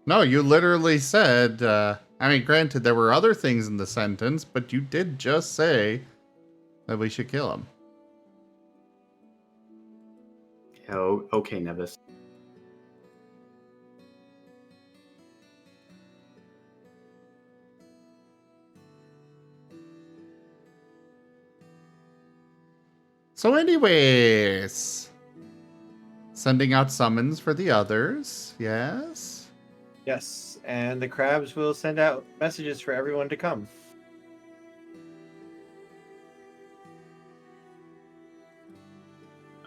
No, you literally said, I mean, granted, there were other things in the sentence, but you did just say that we should kill him. Oh, okay, Nevis. So anyways, sending out summons for the others, yes? Yes, and the crabs will send out messages for everyone to come.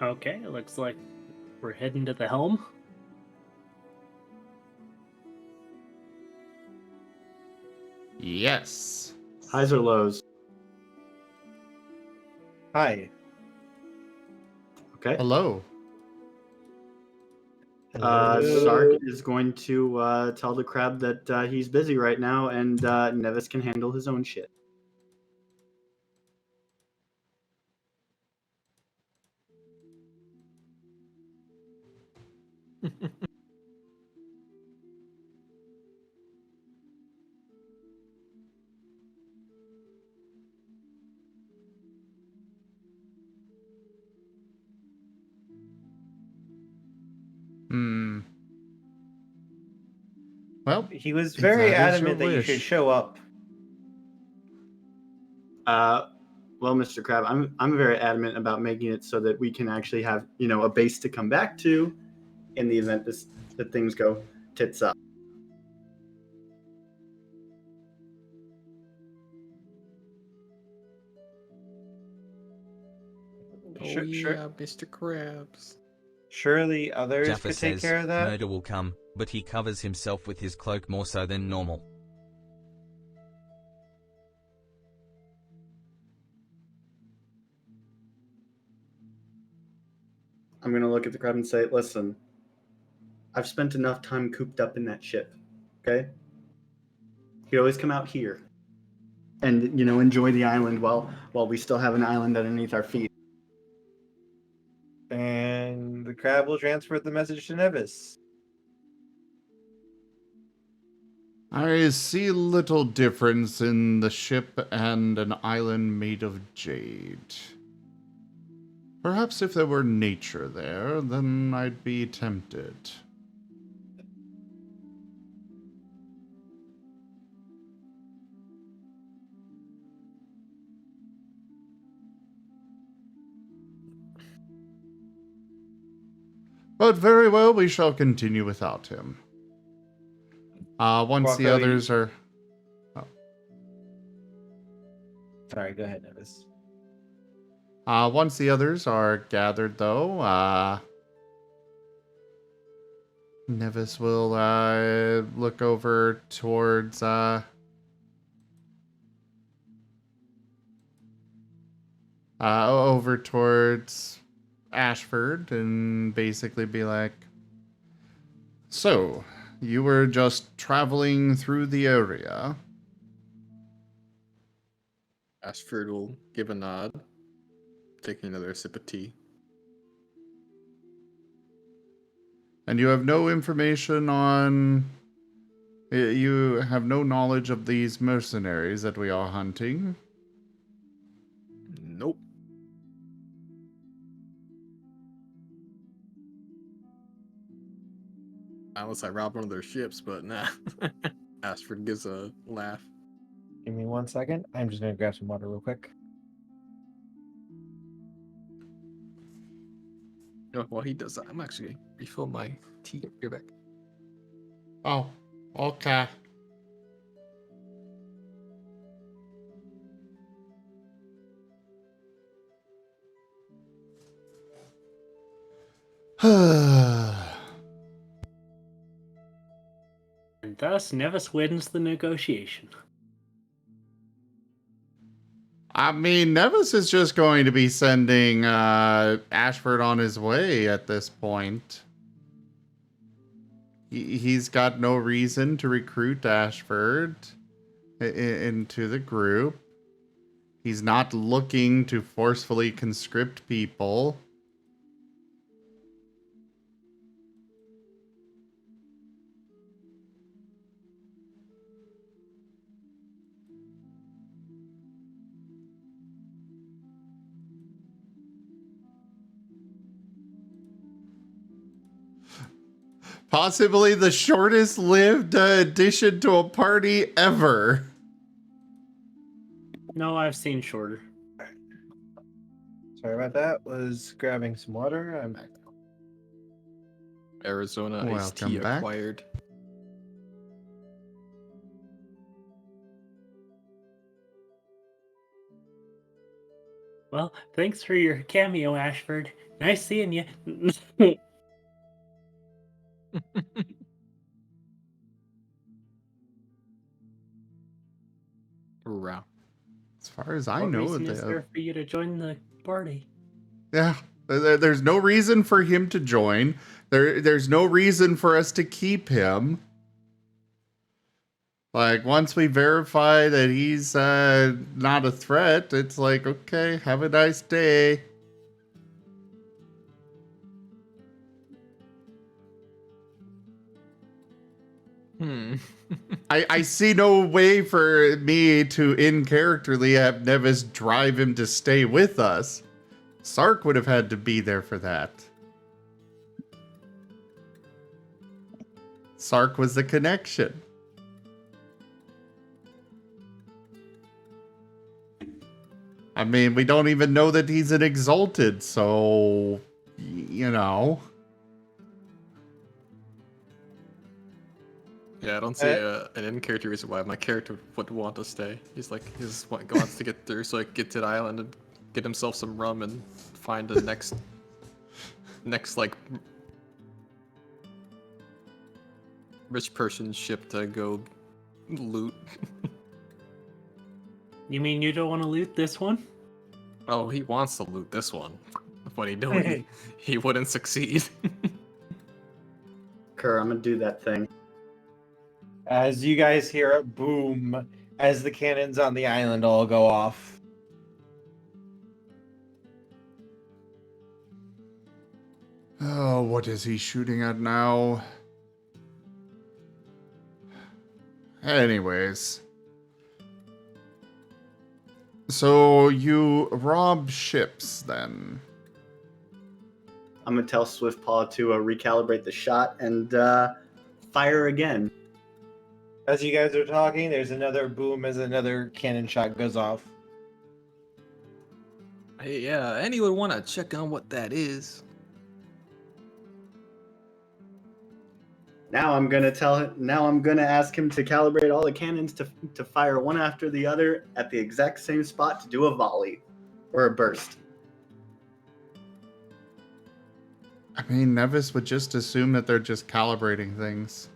Okay, it looks like we're heading to the helm. Yes. Highs or lows? Hi. Okay. Hello. Sark is going to tell the crab that he's busy right now and Nevis can handle his own shit. Hmm. Well, He was if very that is your adamant that you should wish. show up. Well, Mr. Crab, I'm very adamant about making it so that we can actually have, a base to come back to in the event that things go tits up. Oh Sure, yeah, Mr. Krabs. Surely others Jaffa could take says, care of that. Murder will come, but he covers himself with his cloak more so than normal. I'm going to look at the crab and say, listen, I've spent enough time cooped up in that ship, okay? You always come out here and, enjoy the island while we still have an island underneath our feet. And the crab will transfer the message to Nevis. I see little difference in the ship and an island made of jade. Perhaps if there were nature there, then I'd be tempted. But very well, we shall continue without him. Once the Quacko, others are... Sorry, go ahead, Nevis. Once the others are gathered, though, Nevis will look over towards Ashford and basically be like, "So, you were just traveling through the area?" Ashford will give a nod, taking another sip of tea. And you have no information on... You have no knowledge of these mercenaries that we are hunting? Nope. Unless I robbed one of their ships, but nah. Ashford gives a laugh. Give me 1 second. I'm just gonna grab some water real quick. Oh, while he does that, I'm actually gonna refill my tea. You're back. Oh, okay. And thus, Nevis wins the negotiation. I mean, Nevis is just going to be sending Ashford on his way at this point. He's got no reason to recruit Ashford into the group. He's not looking to forcefully conscript people. Possibly the shortest lived addition to a party ever. No, I've seen shorter. Sorry about that. Was grabbing some water. I'm back. Arizona iced tea Welcome back. acquired. Well, thanks for your cameo, Ashford. Nice seeing you. Wow. As far as I What know, reason is there for you to join the party? yeah, there's no reason for him to join. There's no reason for us to keep him. Like, once we verify that he's not a threat, it's like, okay, have a nice day. I see no way for me to, in characterly, have Nevis drive him to stay with us. Sark would have had to be there for that. Sark was the connection. I mean, we don't even know that he's an Exalted, so, you know. Yeah, I don't see an in-character reason why my character would want to stay. He's like, he just wants to get through so he can get to the island and get himself some rum and find the next like rich person's ship to go loot. You mean you don't want to loot this one? Oh, he wants to loot this one. But he wouldn't succeed. Kerr, I'm gonna do that thing. As you guys hear a boom as the cannons on the island all go off. Oh, what is he shooting at now? Anyways. So you rob ships then? I'm gonna tell Swiftpaw to recalibrate the shot and fire again. As you guys are talking, there's another boom as another cannon shot goes off. Hey, yeah, anyone want to check on what that is? Now I'm gonna ask him to calibrate all the cannons to fire one after the other at the exact same spot to do a volley or a burst. I mean, Nevis would just assume that they're just calibrating things.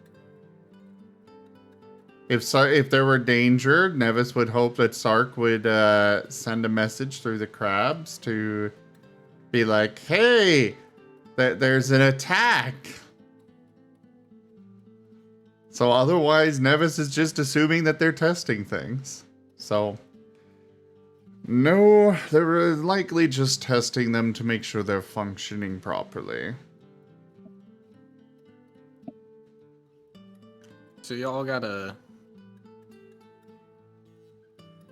If there were danger, Nevis would hope that Sark would send a message through the crabs to be like, hey, there's an attack. So otherwise, Nevis is just assuming that they're testing things. So, no, they're likely just testing them to make sure they're functioning properly. So y'all got a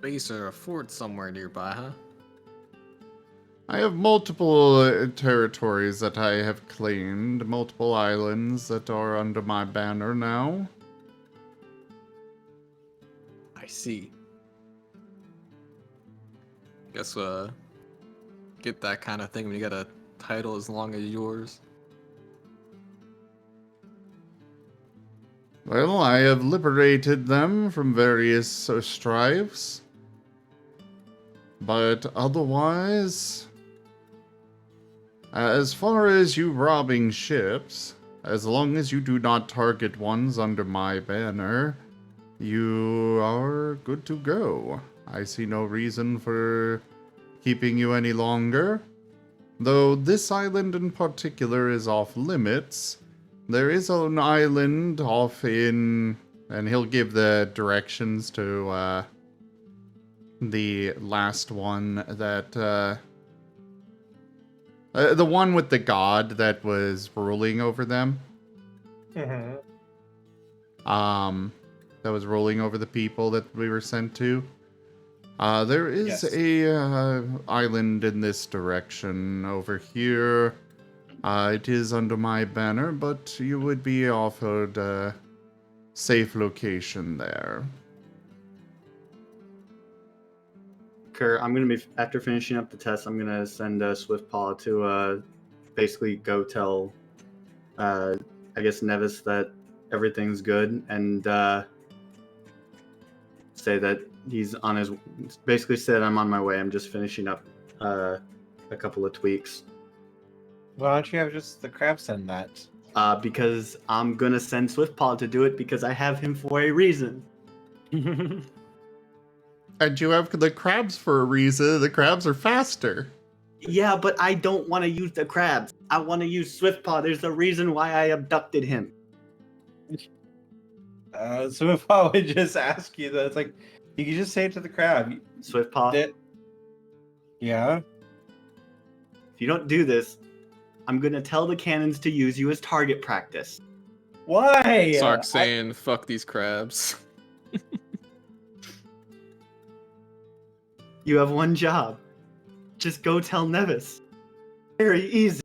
base or a fort somewhere nearby, huh? I have multiple territories that I have claimed, multiple islands that are under my banner now. I see. Guess get that kind of thing when you got a title as long as yours. Well, I have liberated them from various strifes. But otherwise, as far as you robbing ships, as long as you do not target ones under my banner, you are good to go. I see no reason for keeping you any longer. Though this island in particular is off limits, there is an island off in... And he'll give the directions to the last one that... the one with the god that was ruling over them. Mhm. That was ruling over the people that we were sent to. There is Yes. a island in this direction over here. It is under my banner, but you would be offered a safe location there. Kerr, I'm gonna be after finishing up the test. I'm gonna send Swiftpaw to basically go tell, I guess Nevis that everything's good and say that he's on his. Basically, said I'm on my way. I'm just finishing up a couple of tweaks. Why don't you have just the crab send that? Because I'm gonna send Swiftpaw to do it because I have him for a reason. And you have the crabs for a reason. The crabs are faster. Yeah, but I don't want to use the crabs. I want to use Swiftpaw. There's a reason why I abducted him. So if I would just ask you that, it's like, you could just say it to the crab. Swiftpaw, That- Yeah? if you don't do this, I'm gonna tell the cannons to use you as target practice. Why? Sark saying, fuck these crabs. You have one job. Just go tell Nevis. Very easy.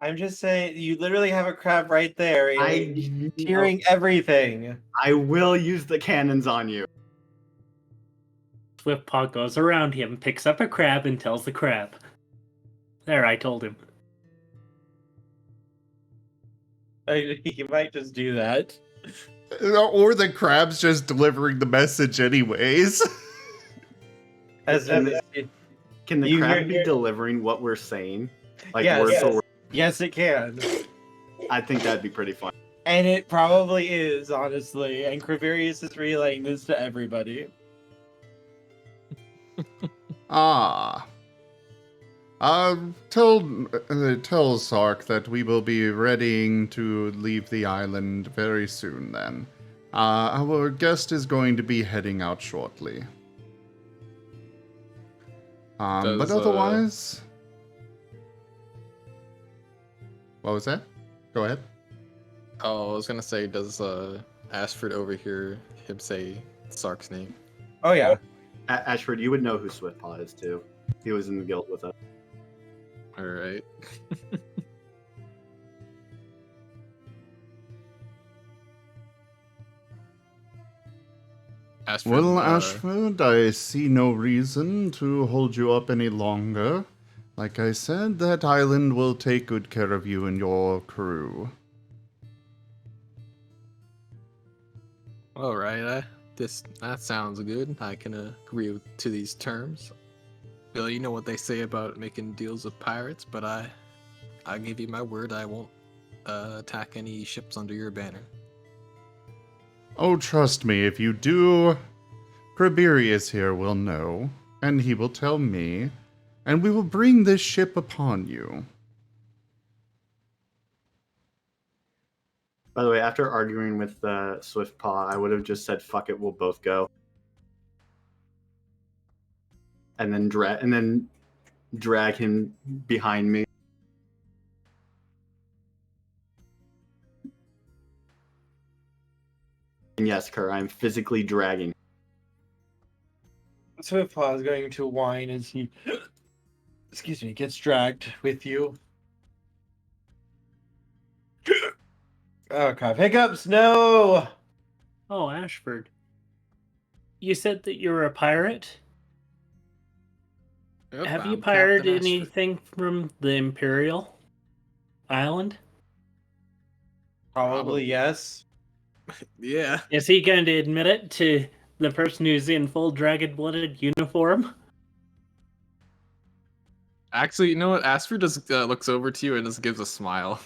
I'm just saying, you literally have a crab right there. I Hearing everything. I will use the cannons on you. Swiftpaw goes around him, picks up a crab, and tells the crab. There, I told him. You might just do that. Or the crab's just delivering the message anyways. As Can Nevis- Can the You crab hear- be delivering what we're saying? Like Yes, word yes. for word? Yes, it can. I think that'd be pretty fun. And it probably is, honestly. And Craverius is relaying this to everybody. Ah. Tell Sark that we will be readying to leave the island very soon then. Our guest is going to be heading out shortly. But Does, otherwise... What was that? Go ahead. Oh, I was gonna say, does Ashford over here him say Sark's name? Oh, yeah. Ashford, you would know who Swiftpaw is too. He was in the guild with us. Alright. Ashford, Well, Ashford, I see no reason to hold you up any longer. Like I said, that island will take good care of you and your crew. Alright, that sounds good. I can agree to these terms. Bill, you know what they say about making deals with pirates, but I give you my word, I won't attack any ships under your banner. Oh, trust me, if you do, Kriberius here will know, and he will tell me, and we will bring this ship upon you. By the way, after arguing with Swiftpaw, I would have just said, "Fuck it, we'll both go," and then drag him behind me. desk her. I'm physically dragging. Swiftpaw is going to whine as he, excuse me, gets dragged with you. Oh, crap. Hiccups, no! Oh, Ashford. You said that you were a pirate? Yep, Have you I'm pirated Captain Ashford. anything from the Imperial Island? Probably yes. Yeah. Is he going to admit it to the person who's in full dragon-blooded uniform? Actually, you know what? Ashford just looks over to you and just gives a smile.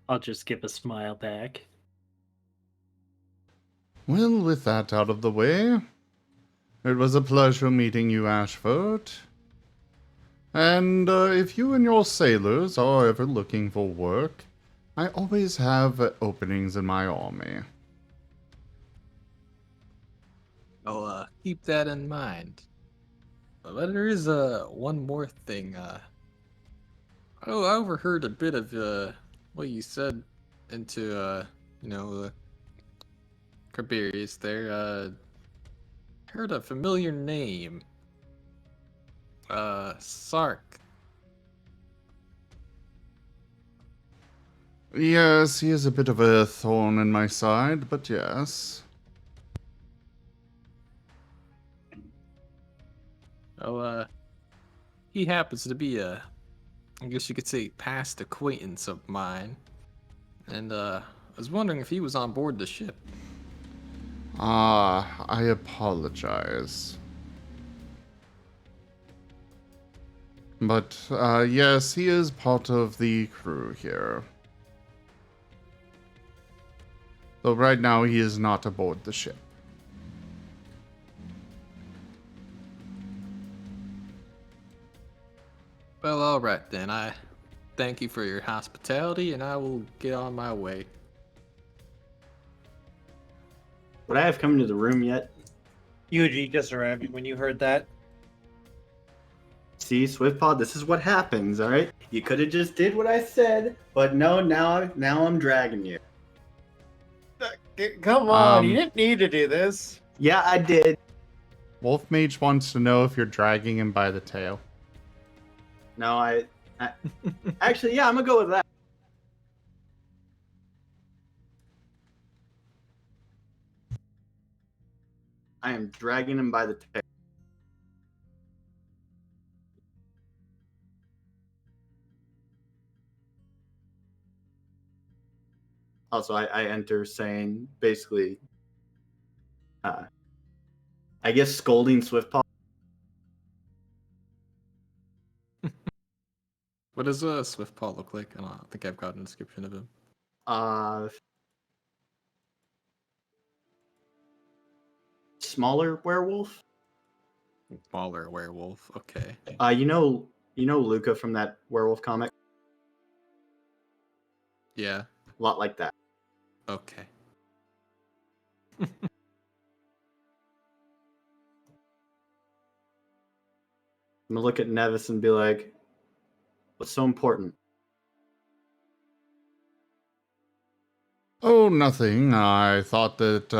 I'll just give a smile back. Well, with that out of the way, it was a pleasure meeting you, Ashford. And if you and your sailors are ever looking for work, I always have openings in my army. I'll keep that in mind. But there is one more thing. I overheard a bit of what you said into Cabirius there. Heard a familiar name. Sark. Yes, he is a bit of a thorn in my side, but yes. Oh, he happens to be I guess you could say, past acquaintance of mine. And, I was wondering if he was on board the ship. Ah, I apologize. But, yes, he is part of the crew here. Though right now he is not aboard the ship. Well, alright then. I thank you for your hospitality, and I will get on my way. Would I have come into the room yet? Yuji just arrived when you heard that. See, Swiftpaw, this is what happens, alright? You could have just did what I said, but no, now I'm dragging you. Come on, you Um, didn't need to do this. Yeah, I did. Wolfmage wants to know if you're dragging him by the tail. No, I actually, yeah, I'm gonna go with that. I am dragging him by the tail. Also, I enter saying, basically, I guess scolding Swiftpaw. What does Swiftpaw look like? I don't think I've gotten a description of him. Smaller werewolf. Smaller werewolf. Okay. You know Luca from that werewolf comic? Yeah. A lot like that. Okay. I'm gonna look at Nevis and be like, what's so important? Oh, nothing. I thought that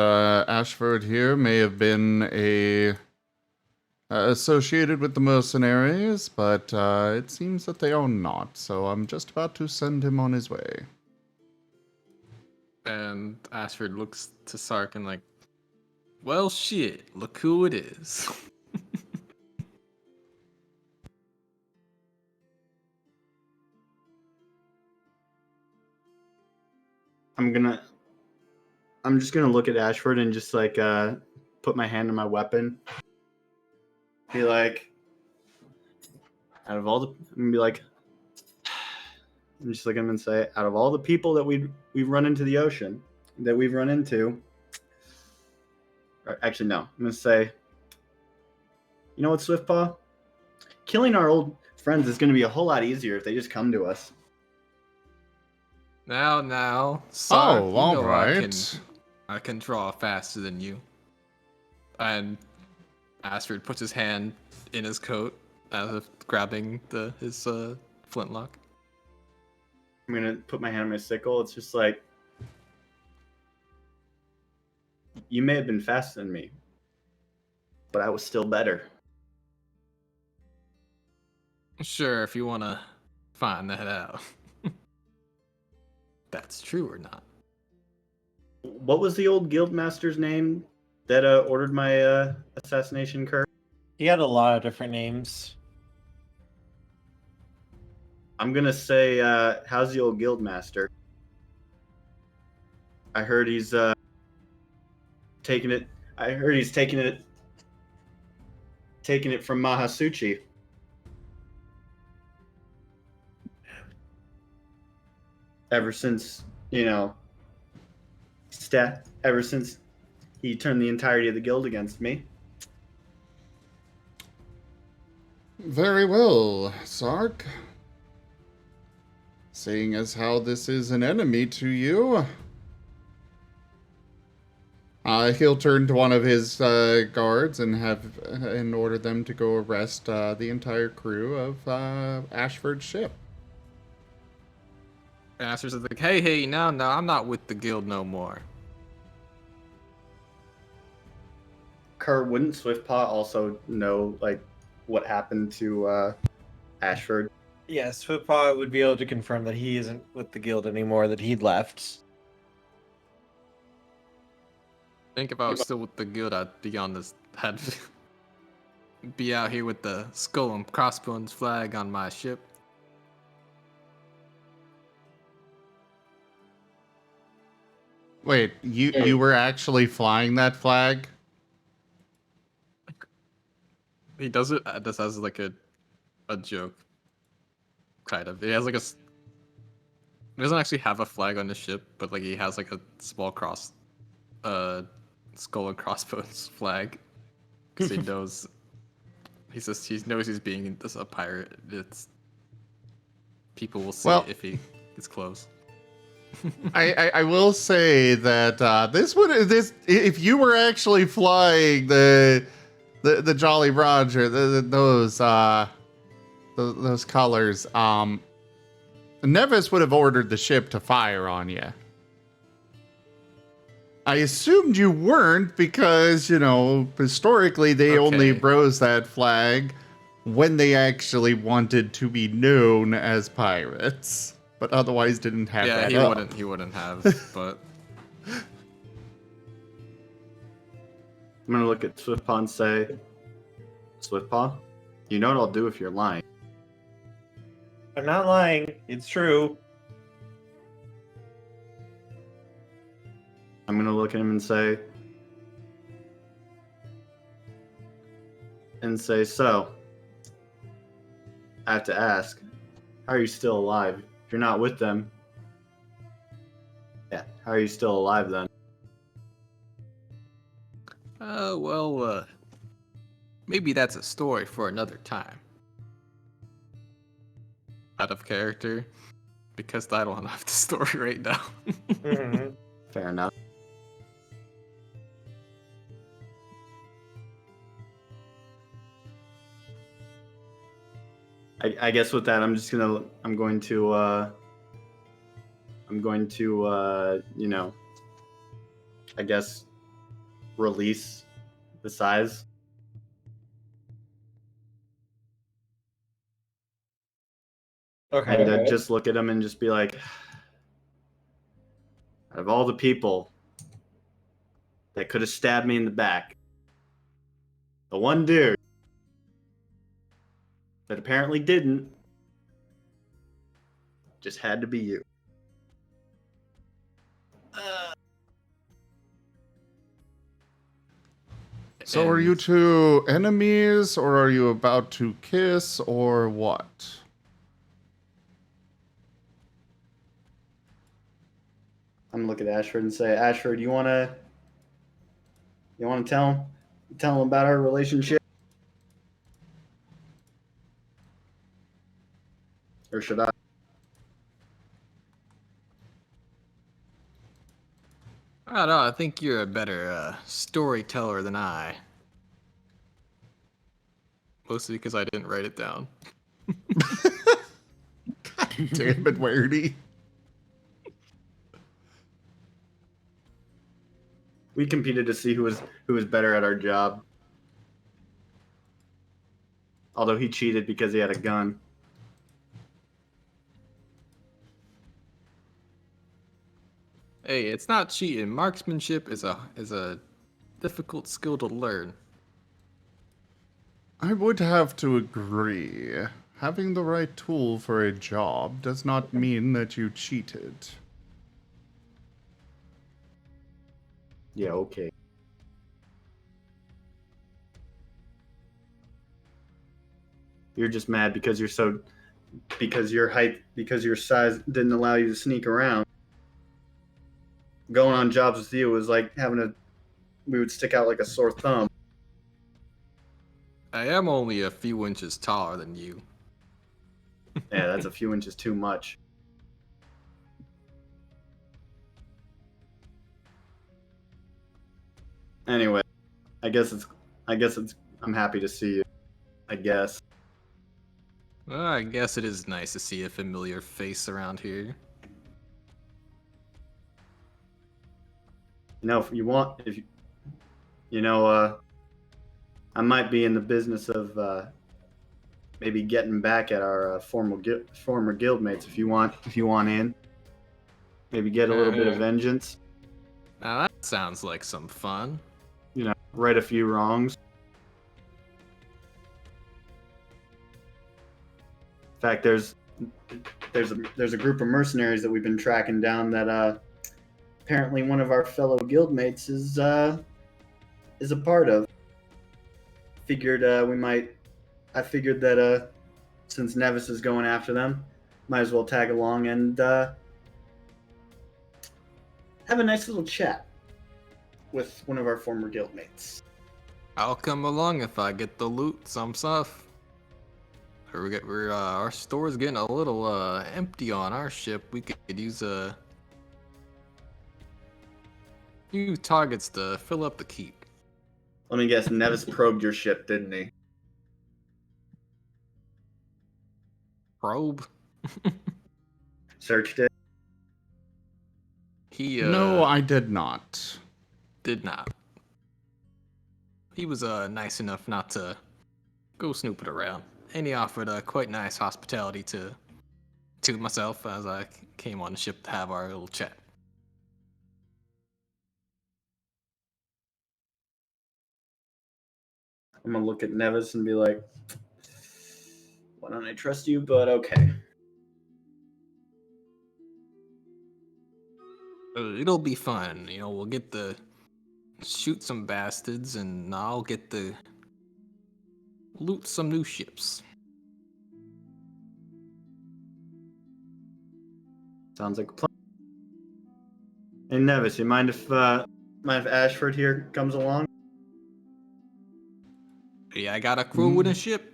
Ashford here may have been associated with the mercenaries, but it seems that they are not, so I'm just about to send him on his way. And Ashford looks to Sark and like, well, shit, look who it is. I'm just gonna look at Ashford and just like put my hand on my weapon. Be like, out of all the, I'm gonna be like, and just look at him and say, out of all the people that we've run into the ocean, that we've run into, or actually no, I'm gonna say, You know what, Swiftpaw? Killing our old friends is going to be a whole lot easier if they just come to us. Now, Sark, Oh, you all know right. I can draw faster than you. And Astrid puts his hand in his coat as if grabbing his flintlock. I'm going to put my hand on my sickle. It's just like, you may have been faster than me, but I was still better. Sure, if you want to find that out. That's true or not. What was the old guildmaster's name that ordered my assassination curve? He had a lot of different names. I'm going to say, how's the old guildmaster? I heard he's taking it. I heard he's taking it from Mahasuchi. Ever since, ever since he turned the entirety of the guild against me. Very well, Sark. Seeing as how this is an enemy to you, he'll turn to one of his guards and order them to go arrest the entire crew of Ashford's ship. Astrid's like, hey, no, I'm not with the guild no more. Kerr, wouldn't Swiftpaw also know what happened to Ashford? Yes, Footpaw would be able to confirm that he isn't with the guild anymore, that he'd left. I think if I was still with the guild, I'd be out here with the skull and crossbones flag on my ship. Wait, you were actually flying that flag? He does it just as like a joke, kind of. He has like he doesn't actually have a flag on the ship, but like he has like a small skull and crossbones flag, because he knows he knows he's being a pirate. It's people will see it if he gets close. I will say that this if you were actually flying the Jolly Roger, those colors, Nevis would have ordered the ship to fire on you. I assumed you weren't because, historically they only rose that flag when they actually wanted to be known as pirates, but otherwise didn't have that. Yeah, he wouldn't have, but I'm gonna look at Swiftpaw and say, Swiftpaw, you know what I'll do if you're lying. I'm not lying. It's true. I'm gonna look at him and say, so, I have to ask, how are you still alive? If you're not with them, how are you still alive then? Maybe that's a story for another time. Out of character, because I don't have the story right now. Mm-hmm. Fair enough. I guess with that, I'm going to I guess release the size. Okay. And just look at him and just be like, out of all the people that could have stabbed me in the back, the one dude that apparently didn't just had to be you. So are you two enemies, or are you about to kiss, or what? I'm gonna look at Ashford and say, Ashford, you wanna tell him about our relationship? should I? I don't know. I think you're a better storyteller than I. Mostly because I didn't write it down. Damn it, Weirdy. We competed to see who was better at our job. Although he cheated because he had a gun. Hey, it's not cheating. Marksmanship is a difficult skill to learn. I would have to agree. Having the right tool for a job does not mean that you cheated. Yeah, okay. You're just mad because your size didn't allow you to sneak around. Going on jobs with you was like we would stick out like a sore thumb. I am only a few inches taller than you. Yeah, that's a few inches too much. Anyway, I guess I'm happy to see you. I guess. Well, I guess it is nice to see a familiar face around here. You know, I might be in the business of maybe getting back at our former guildmates if you want in. Maybe get a little bit of vengeance. Now that sounds like some fun. You know, right a few wrongs. In fact, there's a group of mercenaries that we've been tracking down that apparently one of our fellow guildmates is a part of. I figured that since Nevis is going after them, might as well tag along and have a nice little chat with one of our former guildmates. I'll come along if I get the loot, some stuff. Our store's getting a little empty on our ship. We could use a few targets to fill up the keep. Let me guess, Nevis probed your ship, didn't he? Probe? Searched it? He No, I did not. did not. He was nice enough not to go snooping around. And he offered quite nice hospitality to myself as I came on the ship to have our little chat. I'm gonna look at Nevis and be like, why don't I trust you? But okay. It'll be fun, you know. We'll get to shoot some bastards, and I'll get to loot some new ships. Sounds like a plan. Hey Nevis, you mind if Ashford here comes along? Yeah, I got a crew with a ship.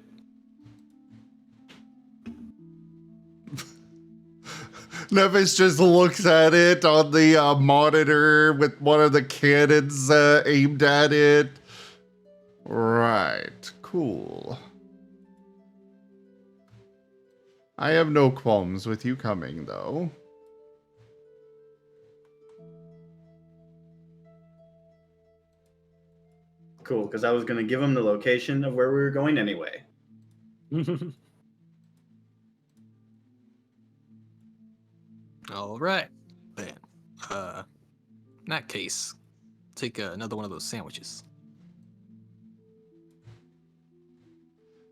Nevis just looks at it on the monitor with one of the cannons aimed at it. Right, cool. I have no qualms with you coming, though. Cool, because I was gonna give him the location of where we were going anyway. All right, then. In that case, take another one of those sandwiches.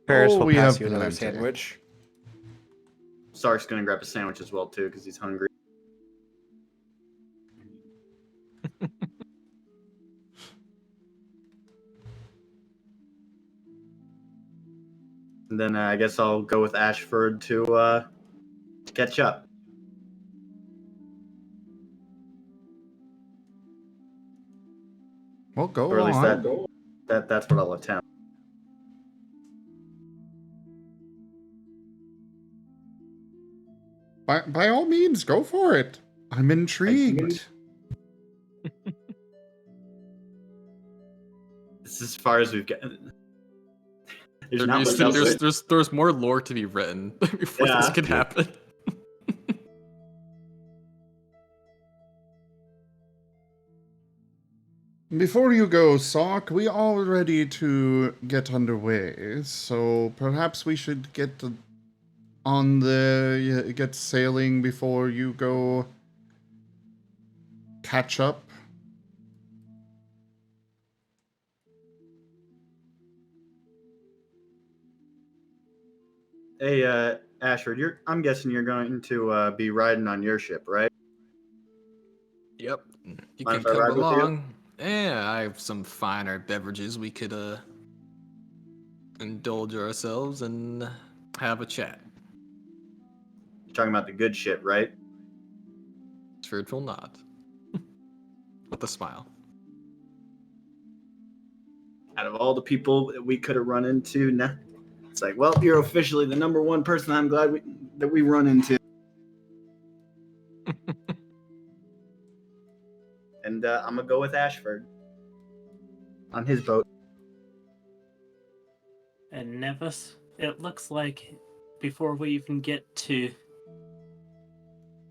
Paris Oh, will we pass have you another plenty. sandwich. Sark's gonna grab a sandwich as well too, because he's hungry. And then I guess I'll go with Ashford to catch up. Well, go Or at least on. that's what I'll attempt. By all means, go for it. I'm intrigued. This is as far as we've gotten. There's There not needs much to- else. there's more lore to be written before this Yeah. can happen. Before you go, Sock, we are ready to get underway, so perhaps we should get get sailing before you go catch up. Hey, Ashford, I'm guessing you're going to be riding on your ship, right? Yep. You Mind can if I come ride with you? along. Yeah, I have some finer beverages we could indulge ourselves and have a chat. You're talking about the good shit, right? Spiritual nod. With a smile. Out of all the people that we could have run into, nah, it's like, well, you're officially the number one person I'm glad that we run into. And I'm gonna go with Ashford on his boat. And Nevis, it looks like before we even get to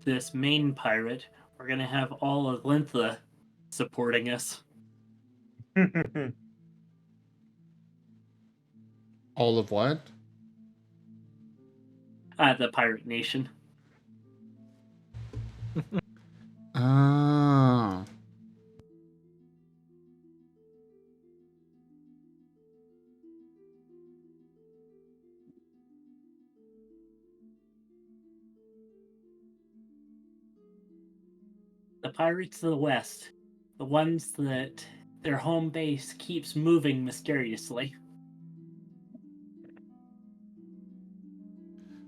this main pirate, we're gonna have all of Lintha supporting us. All of what? The Pirate Nation. Ah. The Pirates of the West. The ones that their home base keeps moving mysteriously.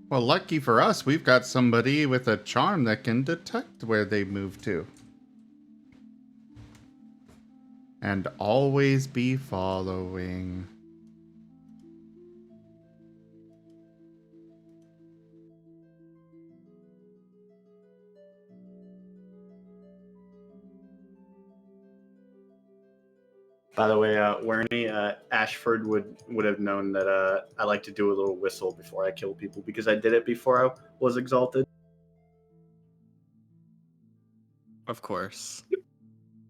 Well, lucky for us, we've got somebody with a charm that can detect where they move to. And always be following. By the way, Wernie, Ashford would have known that I like to do a little whistle before I kill people because I did it before I was exalted. Of course.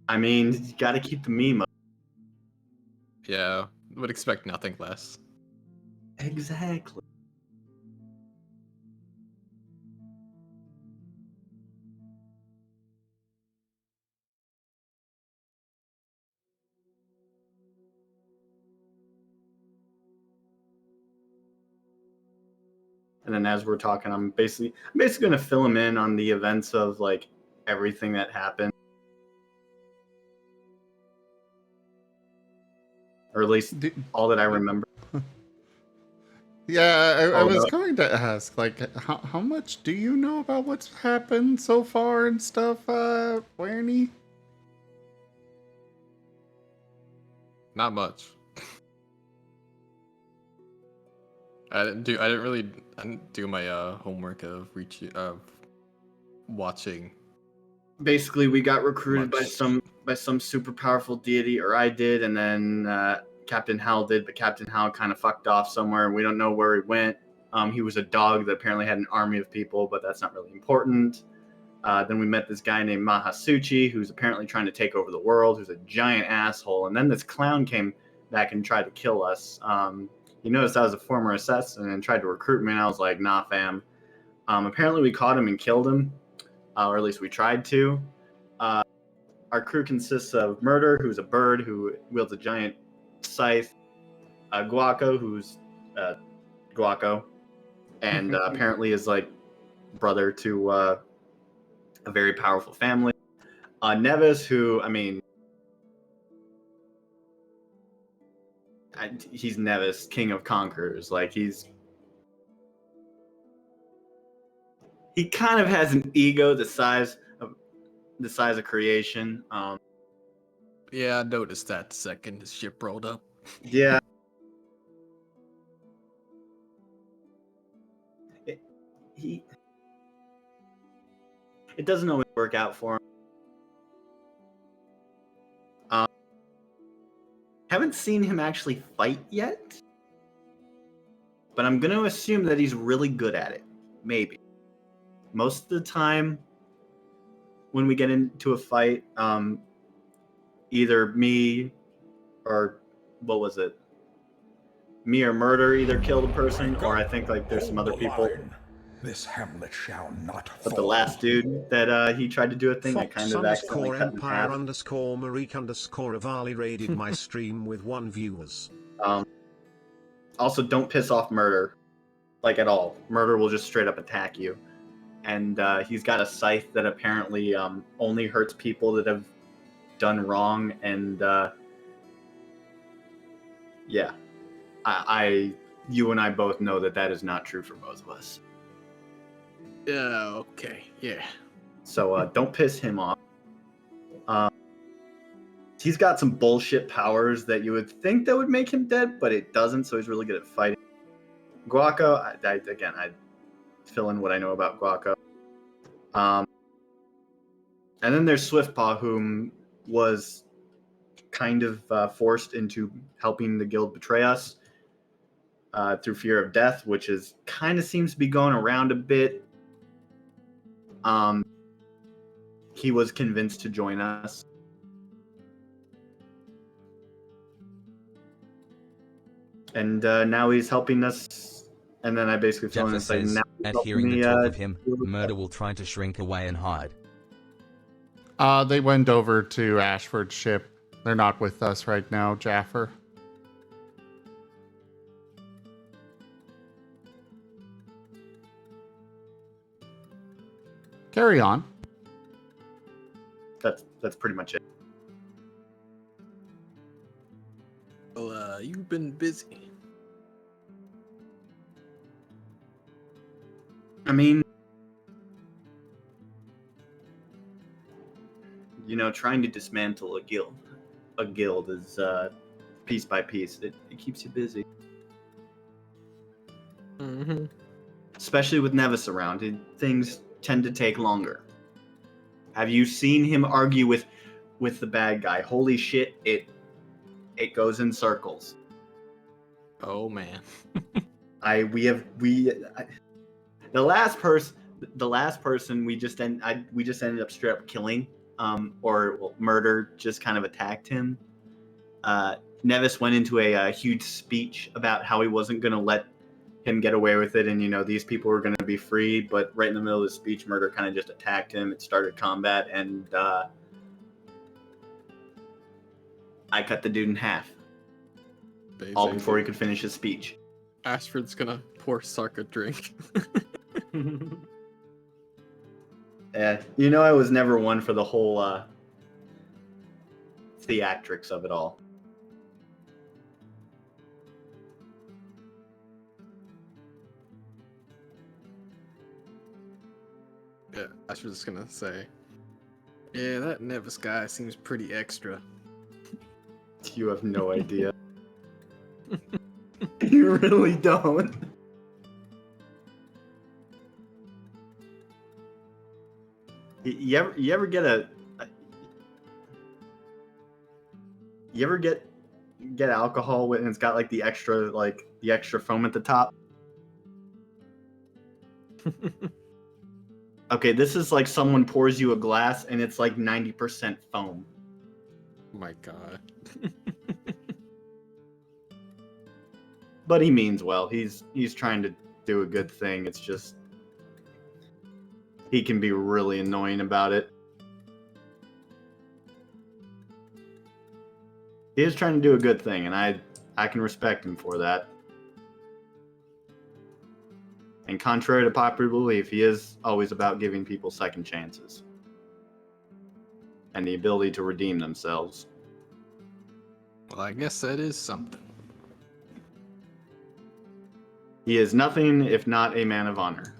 I mean, you got to keep the meme up. Yeah, would expect nothing less. Exactly. And then as we're talking, I'm basically going to fill him in on the events of like everything that happened, or at least all that I remember. Yeah, I Oh, was no. going to ask, like, how much do you know about what's happened so far and stuff, Wernie? Not much. I didn't do my homework of watching. Basically, we got recruited Much. by some super powerful deity, or I did, and then Captain Hal did, but Captain Hal kind of fucked off somewhere, and we don't know where he went. He was a dog that apparently had an army of people, but that's not really important. Then we met this guy named Mahasuchi, who's apparently trying to take over the world, who's a giant asshole. And then this clown came back and tried to kill us. He noticed I was a former assassin and tried to recruit me, and I was like, nah, fam. Apparently we caught him and killed him, or at least we tried to. Our crew consists of Murder, who's a bird who wields a giant scythe, Guaco, who's Guaco, and apparently is like brother to a very powerful family. Nevis, who, I mean, he's Nevis, king of conquerors. Like, he kind of has an ego the size of creation. Yeah, I noticed that the second his ship rolled up. Yeah. it doesn't always work out for him. Haven't seen him actually fight yet, but I'm going to assume that he's really good at it. Maybe. Most of the time, when we get into a fight, either me or what was it? Me or Murder either killed a person, or I think like there's some other people. This hamlet shall not But the fall. last dude that he tried to do a thing, I kind of accidentally cut in half. _Marik_Avali raided my stream with 1 viewers. Also, don't piss off Murder, like at all. Murder will just straight up attack you. And he's got a scythe that apparently only hurts people that have done wrong. And yeah, you and I both know that that is not true for both of us. Yeah, okay, yeah. So don't piss him off. He's got some bullshit powers that you would think that would make him dead, but it doesn't, so he's really good at fighting. Guaco, I fill in what I know about Guaco. And then there's Swiftpaw, whom was kind of forced into helping the guild betray us through fear of death, which is kind of seems to be going around a bit. He was convinced to join us. And now he's helping us. And then I basically fill in and say, now at hearing the talk of him, Murder will try to shrink away and hide. They went over to Ashford's ship. They're not with us right now, Jaffer. Carry on. That's pretty much it. Well, you've been busy. I mean, trying to dismantle a guild is piece by piece. It keeps you busy. Mm-hmm. Especially with Nevis around, things tend to take longer. Have you seen him argue with the bad guy? Holy shit, it goes in circles. Oh man. The last person we just ended up straight up killing, Murder just kind of attacked him. Nevis went into a huge speech about how he wasn't going to let him get away with it, and these people were going to be freed. But right in the middle of the speech, Murder kind of just attacked him. It started combat, and I cut the dude in half. All before he could finish his speech. Ashford's gonna pour Sark a drink. Yeah, I was never one for the whole theatrics of it all. Yeah, Ashford's just gonna say, yeah, that Nevis guy seems pretty extra. You have no idea. You really don't. You ever get alcohol and it's got like the extra foam at the top? Okay, this is like someone pours you a glass and it's like 90% foam. Oh my god. But he means well. He's trying to do a good thing. It's just he can be really annoying about it. He is trying to do a good thing, and I can respect him for that. And contrary to popular belief, he is always about giving people second chances and the ability to redeem themselves. Well, I guess that is something. He is nothing if not a man of honor.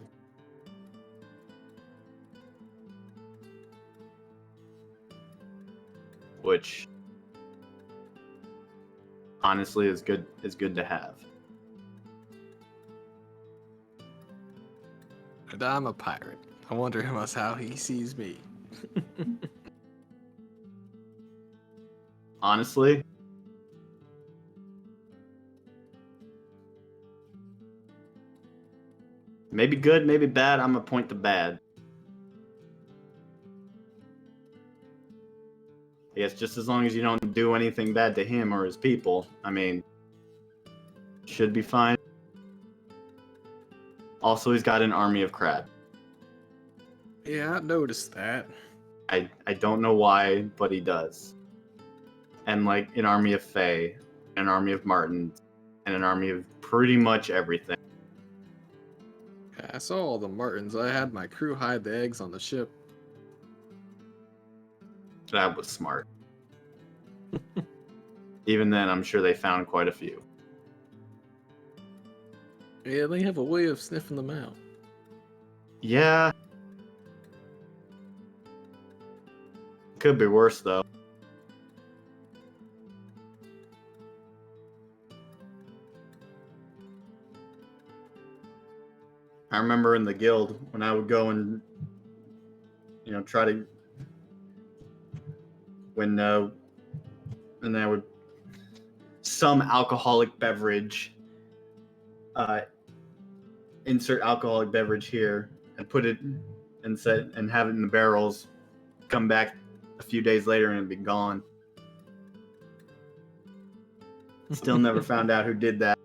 Which honestly is good to have. And I'm a pirate. I wonder how he sees me. Honestly, maybe good, maybe bad. I'm gonna point to bad. I guess just as long as you don't do anything bad to him or his people, I mean, should be fine. Also, he's got an army of crab. Yeah, I noticed that. I don't know why, but he does. And like an army of Fae, an army of Martens, and an army of pretty much everything. Yeah, I saw all the Martens. I had my crew hide the eggs on the ship. That was smart. Even then, I'm sure they found quite a few. Yeah, they have a way of sniffing them out. Yeah. Could be worse, though. I remember in the guild when I would go and, try to, when I would some alcoholic beverage, insert alcoholic beverage here and put it and have it in the barrels, come back a few days later and it'd be gone. Still never found out who did that.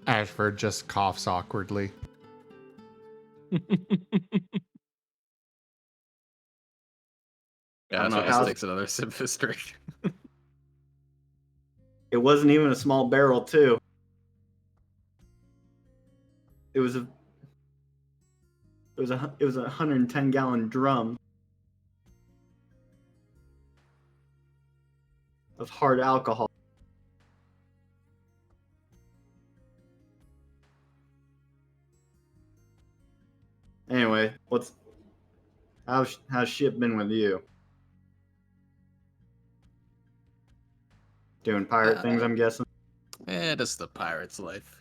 Ashford just coughs awkwardly. Yeah, I don't so know just how- takes another sip of his drink. It wasn't even a small barrel, too. It was a 110-gallon drum of hard alcohol. Anyway, how's shit been with you? Doing pirate things, I'm guessing. Yeah, that's the pirate's life.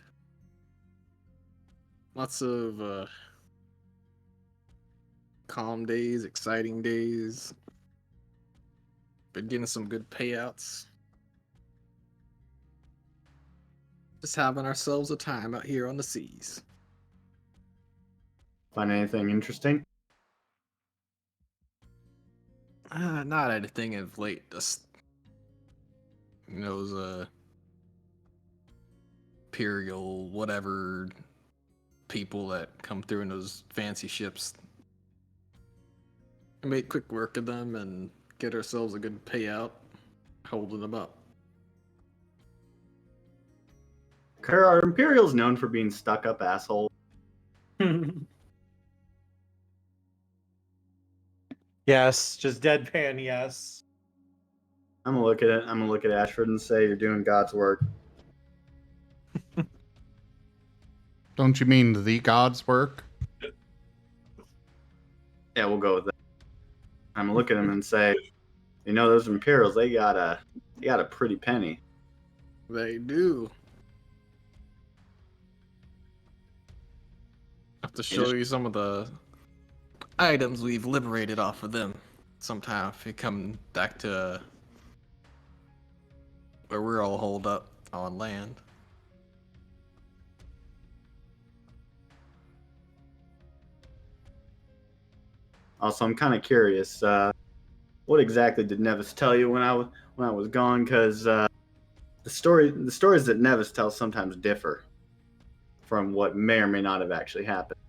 Lots of calm days, exciting days. Been getting some good payouts. Just having ourselves a time out here on the seas. Find anything interesting? Not anything of late. Just those imperial whatever people that come through in those fancy ships. Make quick work of them and get ourselves a good payout, holding them up. Are Imperials known for being stuck-up assholes? Yes, just deadpan, yes. I'm gonna look at it. I'm gonna look at Ashford and say, "You're doing God's work." Don't you mean the God's work? Yeah, we'll go with that. I'm gonna look at him and say, those Imperials, they got a pretty penny. They do. I have to show you some of the items we've liberated off of them sometime if you come back to where we're all holed up on land. Also, I'm kind of curious. What exactly did Nevis tell you when I was gone? Because the stories that Nevis tells sometimes differ from what may or may not have actually happened.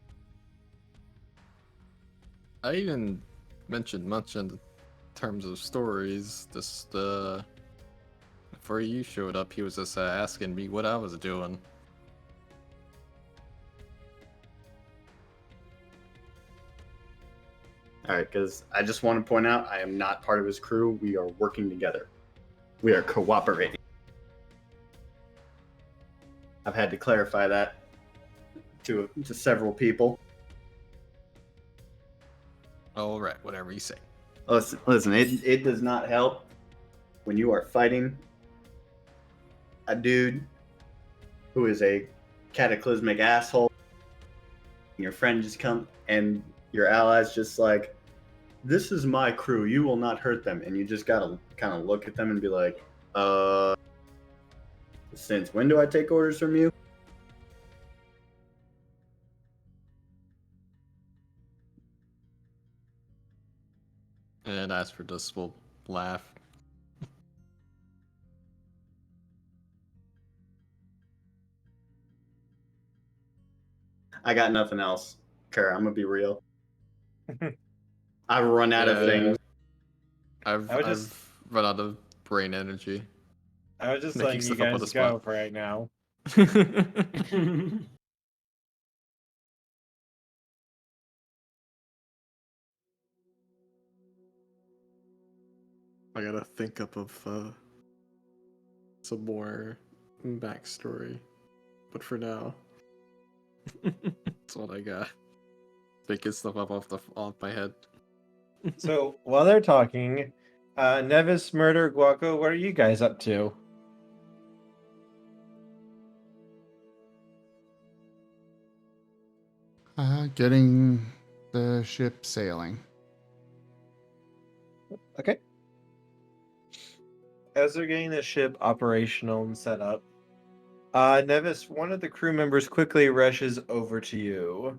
I even mentioned much in terms of stories. Just before you showed up, he was just asking me what I was doing. All right, because I just want to point out I am not part of his crew. We are working together. We are cooperating. I've had to clarify that to several people. All right, whatever you say. Listen, it does not help when you are fighting a dude who is a cataclysmic asshole. And your friend just come and your allies just like, this is my crew. You will not hurt them. And you just gotta kind of look at them and be like, since when do I take orders from you? And as for this, we'll laugh. I got nothing else. Kara, I'm gonna be real. I've run out of Yeah. things. I've run out of brain energy. I was just Making letting you stuff up on guys the go spot. for right now. I gotta think up of some more backstory, but for now, that's what I got. Making stuff up off my head. So while they're talking, Nevis, Murder, Guaco, what are you guys up to? Getting the ship sailing. Okay. As they're getting the ship operational and set up, Nevis, one of the crew members quickly rushes over to you.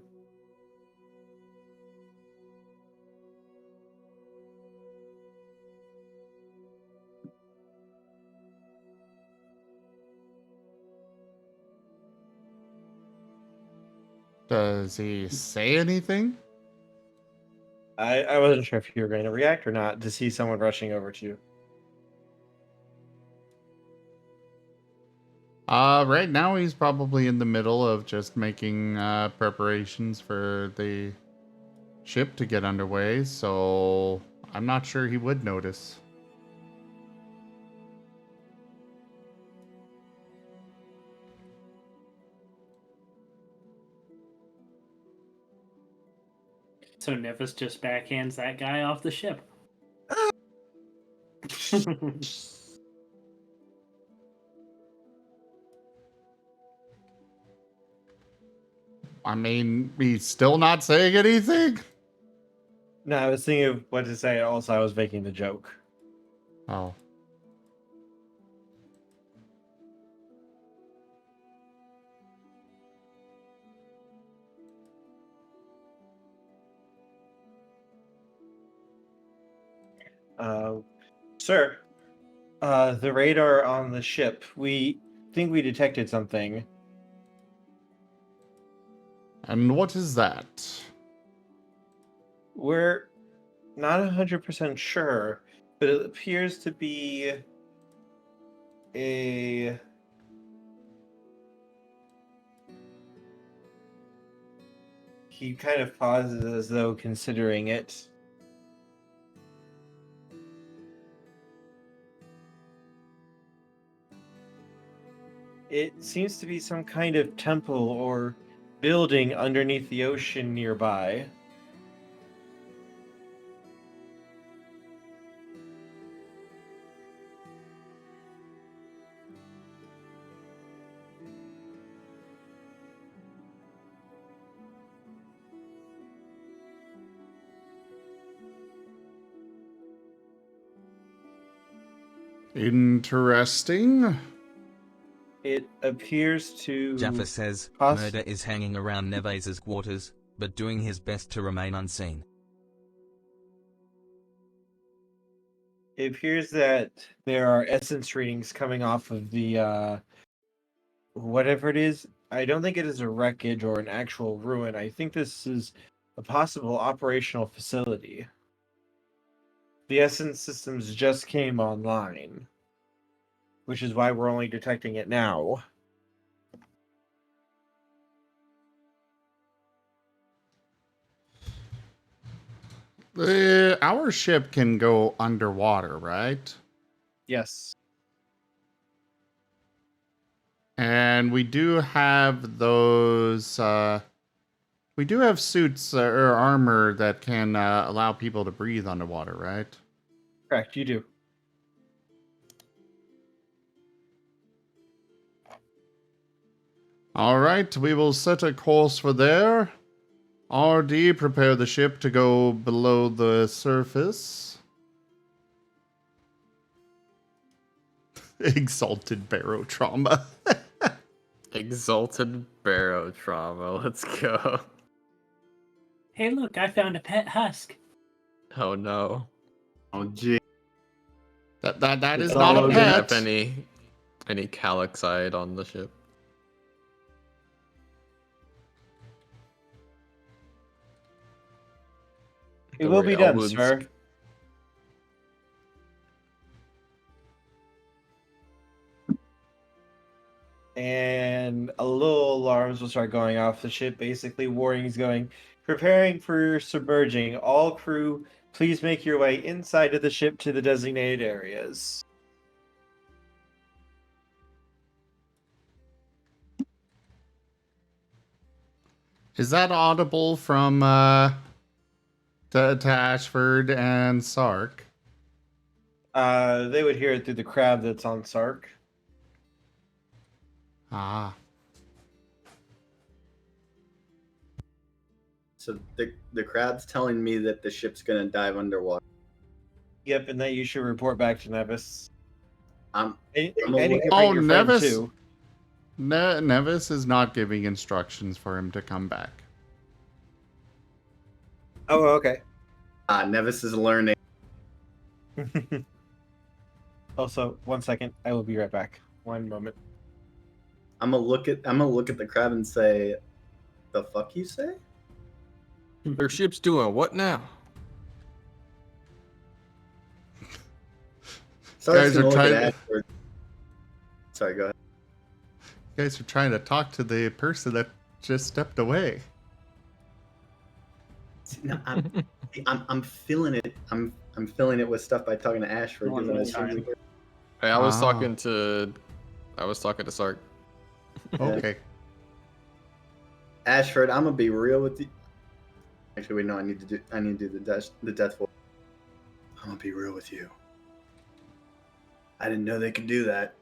Does he say anything? I wasn't sure if you were going to react or not to see someone rushing over to you. Right now he's probably in the middle of just making preparations for the ship to get underway, so I'm not sure he would notice. So Nevis just backhands that guy off the ship. I mean, he's still not saying anything? No, I was thinking of what to say. Also, I was making the joke. Oh. Sir, the radar on the ship, we think we detected something. And what is that? We're not 100% sure, but it appears to be a... He kind of pauses as though considering it. It seems to be some kind of temple or building underneath the ocean nearby. Interesting. It appears to... Jaffa says, Poss- Murder is hanging around Neves's quarters, but doing his best to remain unseen. It appears that there are essence readings coming off of the whatever it is. I don't think it is a wreckage or an actual ruin. I think this is a possible operational facility. The essence systems just came online, which is why we're only detecting it now. Our ship can go underwater, right? Yes. And we do have those. We do have suits or armor that can allow people to breathe underwater, right? Correct, you do. All right, we will set a course for there. RD, prepare the ship to go below the surface. Exalted barrow trauma. Exalted barrow trauma. Let's go. Hey, look, I found a pet husk. Oh no. Oh, gee. That is It's not all a Do we pet. have any calyxide on the ship? It Don't will worry, be done, Elwood's- sir. And a little alarms will start going off the ship. Basically, warnings going, preparing for submerging. All crew, please make your way inside of the ship to the designated areas. Is that audible from to Ashford and Sark? They would hear it through the crab that's on Sark. Ah. So the crab's telling me that the ship's gonna dive underwater. Yep, and that you should report back to Nevis. I'm And, I'm and you aware. can Oh, bring your friend Nevis. too. Nevis is not giving instructions for him to come back. Oh, okay. Nevis is learning. Also, 1 second. I will be right back. 1 moment. I'm gonna look at the crab and say, "The fuck you say?" Their ship's doing what now? Sark's Guys are gonna look at trying- Ashford. Sorry, go ahead. You guys are trying to talk to the person that just stepped away. See, no, I'm feeling it. I'm feeling it with stuff by talking to Ashford. One Because more as soon as time. we- Hey, I was Ah. talking to Sark. Okay. Ashford, I'm gonna be real with you. Actually, wait, no, I need to do the death voice. I'm gonna be real with you. I didn't know they could do that.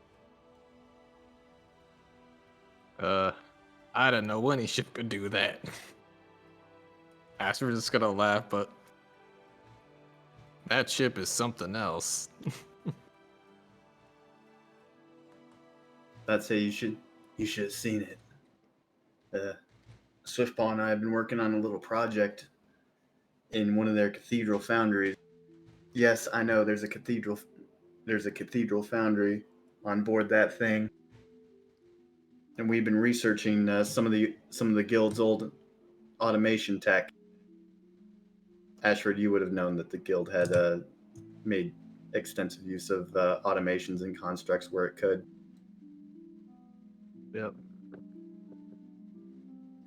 I don't know any ship could do that. Ashford's just gonna laugh, but that ship is something else. I'd say you should have seen it. Swiftpaw and I have been working on a little project in one of their cathedral foundries. Yes, I know there's a cathedral foundry on board that thing. And we've been researching some of the guild's old automation tech. Ashford, you would have known that the guild had made extensive use of automations and constructs where it could. Yep.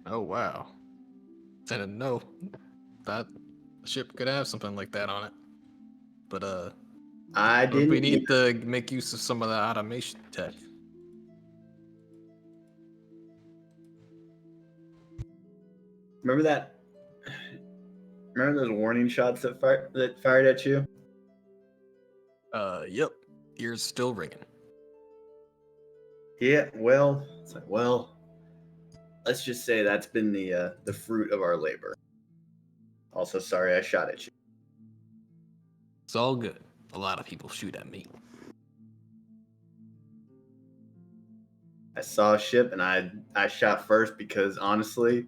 Oh wow. I didn't know that the ship could have something like that on it. But I didn't. we need to make use of some of the automation tech. Remember that? Remember those warning shots that fired at you? Yep. Ears still ringing. Yeah. Well, it's like, well, let's just say that's been the fruit of our labor. Also, sorry I shot at you. It's all good. A lot of people shoot at me. I saw a ship and I shot first because honestly,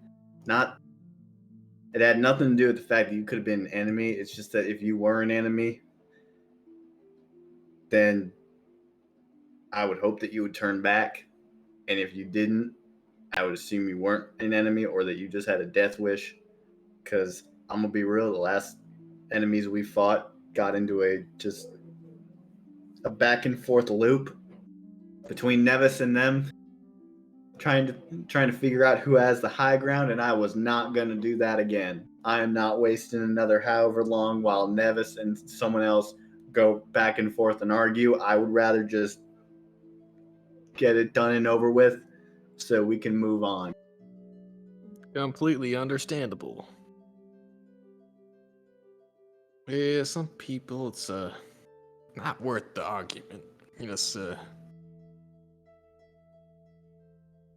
it had nothing to do with the fact that you could have been an enemy. It's just that if you were an enemy, then I would hope that you would turn back. And if you didn't, I would assume you weren't an enemy or that you just had a death wish. Because I'm going to be real, the last enemies we fought got into a back and forth loop between Nevis and them, trying to figure out who has the high ground, and I was not going to do that again. I am not wasting another however long while Nevis and someone else go back and forth and argue. I would rather just get it done and over with so we can move on. Completely understandable. Yeah, some people it's not worth the argument.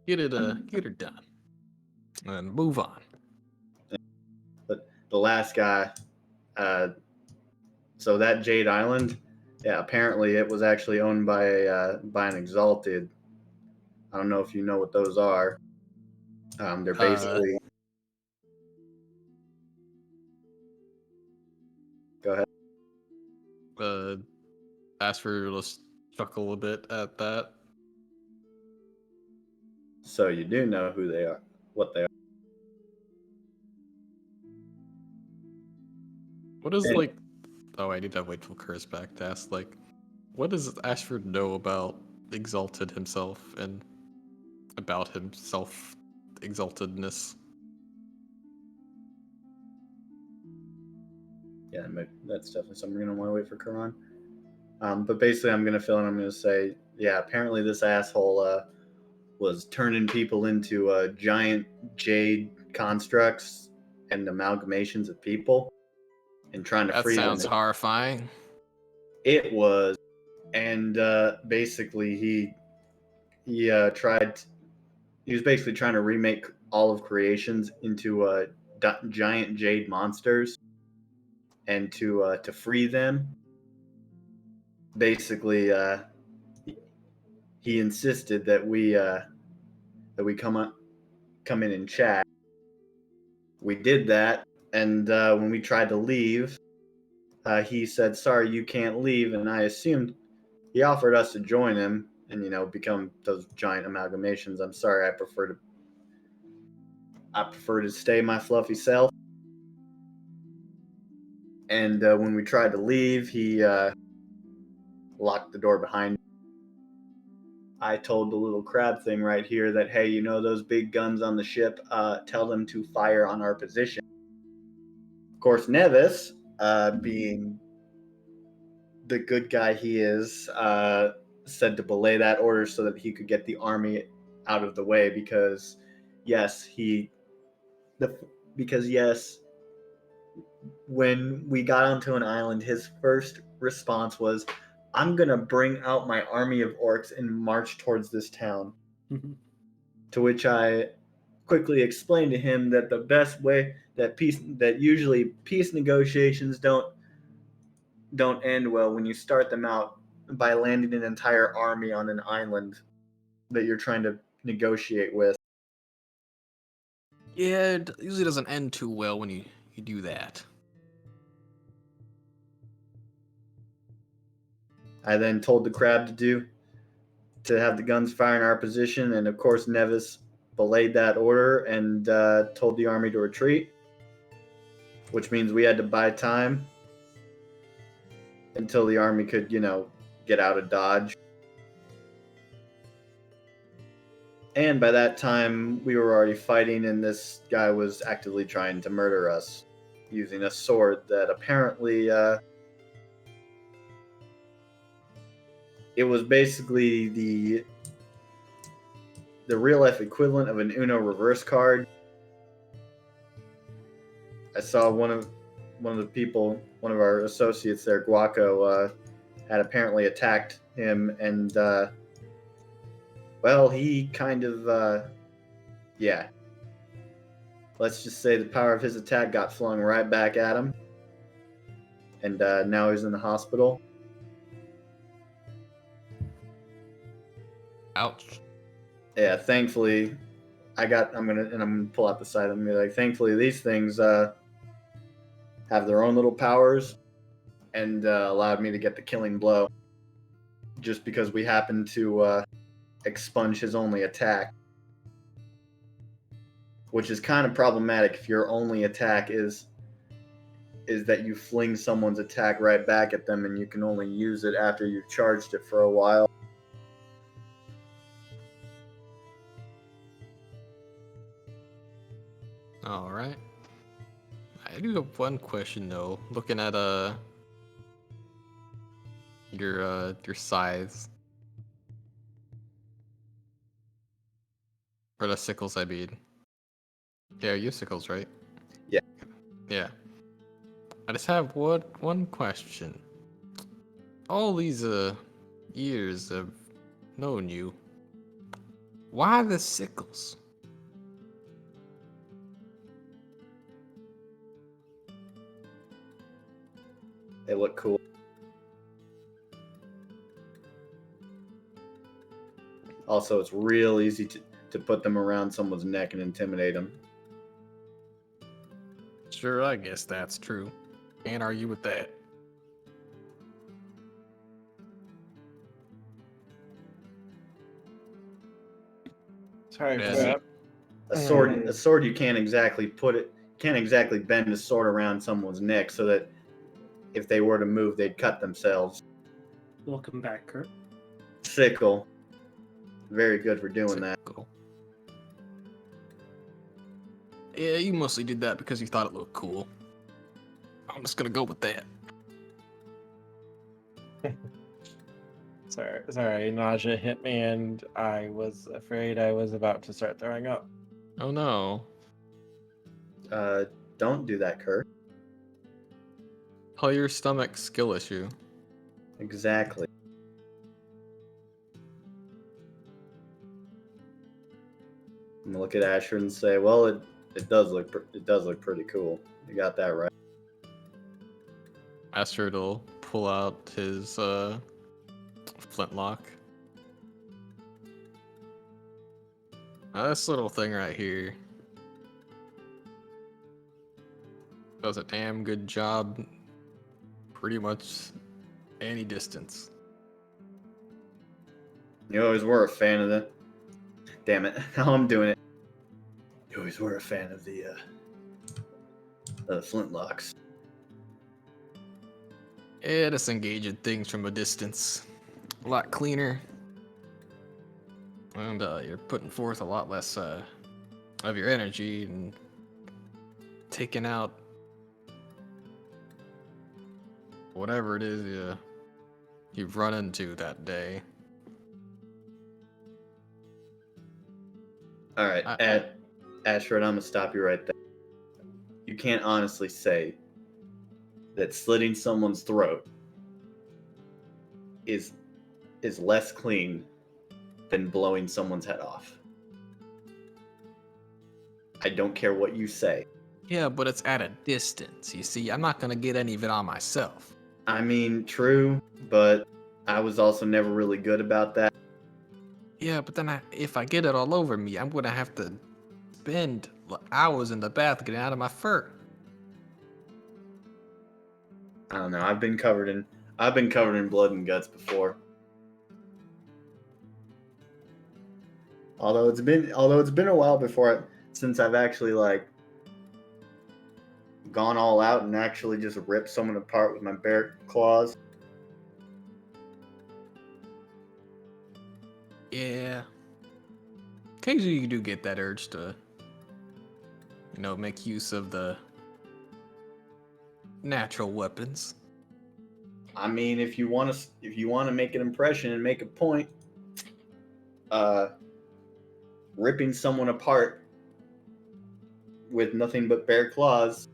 You Get her done, and move on. But the last guy, so that Jade Island, yeah, apparently it was actually owned by an Exalted. I don't know if you know what those are. They're basically. Go ahead. Ashford will chuckle a bit at that. So you do know who they are, what they are. What is And- like? Oh, I need to wait till Curse back to ask. Like, what does Ashford know about Exalted himself and about himself exaltedness? Yeah, that's definitely something we're gonna want to wait for Karan. But basically, I'm gonna fill in. I'm gonna say, yeah, apparently this asshole was turning people into giant jade constructs and amalgamations of people, and trying to That free sounds them. horrifying. It was, and basically he tried. He was basically trying to remake all of creations into giant jade monsters, and to free them. Basically, he insisted that we come in and chat. We did that, and when we tried to leave, he said, "Sorry, you can't leave." And I assumed he offered us to join him and become those giant amalgamations. I'm sorry, I prefer to stay my fluffy self. And when we tried to leave, he locked the door behind me. I told the little crab thing right here that, hey, those big guns on the ship, tell them to fire on our position. Of course, Nevis, being the good guy he is, said to belay that order so that he could get the army out of the way because yes, when we got onto an island, his first response was, I'm going to bring out my army of orcs and march towards this town. To which I quickly explained to him that the best way that usually peace negotiations don't end well when you start them out by landing an entire army on an island that you're trying to negotiate with. Yeah, it usually doesn't end too well when you do that. I then told the crab to have the guns fire in our position, and of course Nevis belayed that order and told the army to retreat, which means we had to buy time until the army could, get out of Dodge. And by that time, we were already fighting, and this guy was actively trying to murder us using a sword that apparently it was basically the real life equivalent of an Uno reverse card. I saw one of our associates there, Guaco, had apparently attacked him, and he kind of let's just say the power of his attack got flung right back at him, and now he's in the hospital. Ouch. Yeah, thankfully, I'm gonna pull out the side of me like, thankfully these things have their own little powers, and allowed me to get the killing blow, just because we happened to expunge his only attack, which is kind of problematic if your only attack is that you fling someone's attack right back at them, and you can only use it after you've charged it for a while. All right. I do have one question though. Looking at your size or the sickles, I mean. Yeah, you have sickles, right? Yeah. Yeah. I just have one question. All these years of knowing you, Why the sickles? They look cool. Also, it's real easy to put them around someone's neck and intimidate them. Sure, I guess that's true. Can't argue with that. Sorry Yeah, for that. A sword you can't exactly bend a sword around someone's neck so that if they were to move, they'd cut themselves. Welcome back, Kurt. Sickle, very good for doing that. Sickle. Yeah, you mostly did that because you thought it looked cool. I'm just gonna go with that. Sorry, nausea hit me and I was afraid I was about to start throwing up. Oh no. Don't do that, Kurt. Call your stomach skill issue. Exactly. I'm gonna look at Asher and say, "Well, it does look pretty cool. You got that right." Astrid will pull out his flintlock. This little thing right here does a damn good job pretty much any distance. You always were a fan of that. Damn it! Now I'm doing it. You always were a fan of the flintlocks. Yeah, disengaging things from a distance. A lot cleaner. And you're putting forth a lot less of your energy and taking out whatever it is you've run into that day. All right, Ashford, I'm gonna stop you right there. You can't honestly say that slitting someone's throat is less clean than blowing someone's head off. I don't care what you say. Yeah, but it's at a distance. You see, I'm not gonna get any of it on myself. I mean, true, but I was also never really good about that. Yeah, but then if I get it all over me, I'm gonna have to spend hours in the bath getting out of my fur. I don't know. I've been covered in blood and guts before. Although it's been a while since I've actually gone all out and actually just ripped someone apart with my bare claws. Yeah. Occasionally you do get that urge to, make use of the natural weapons. I mean, if you want to make an impression and make a point, ripping someone apart with nothing but bare claws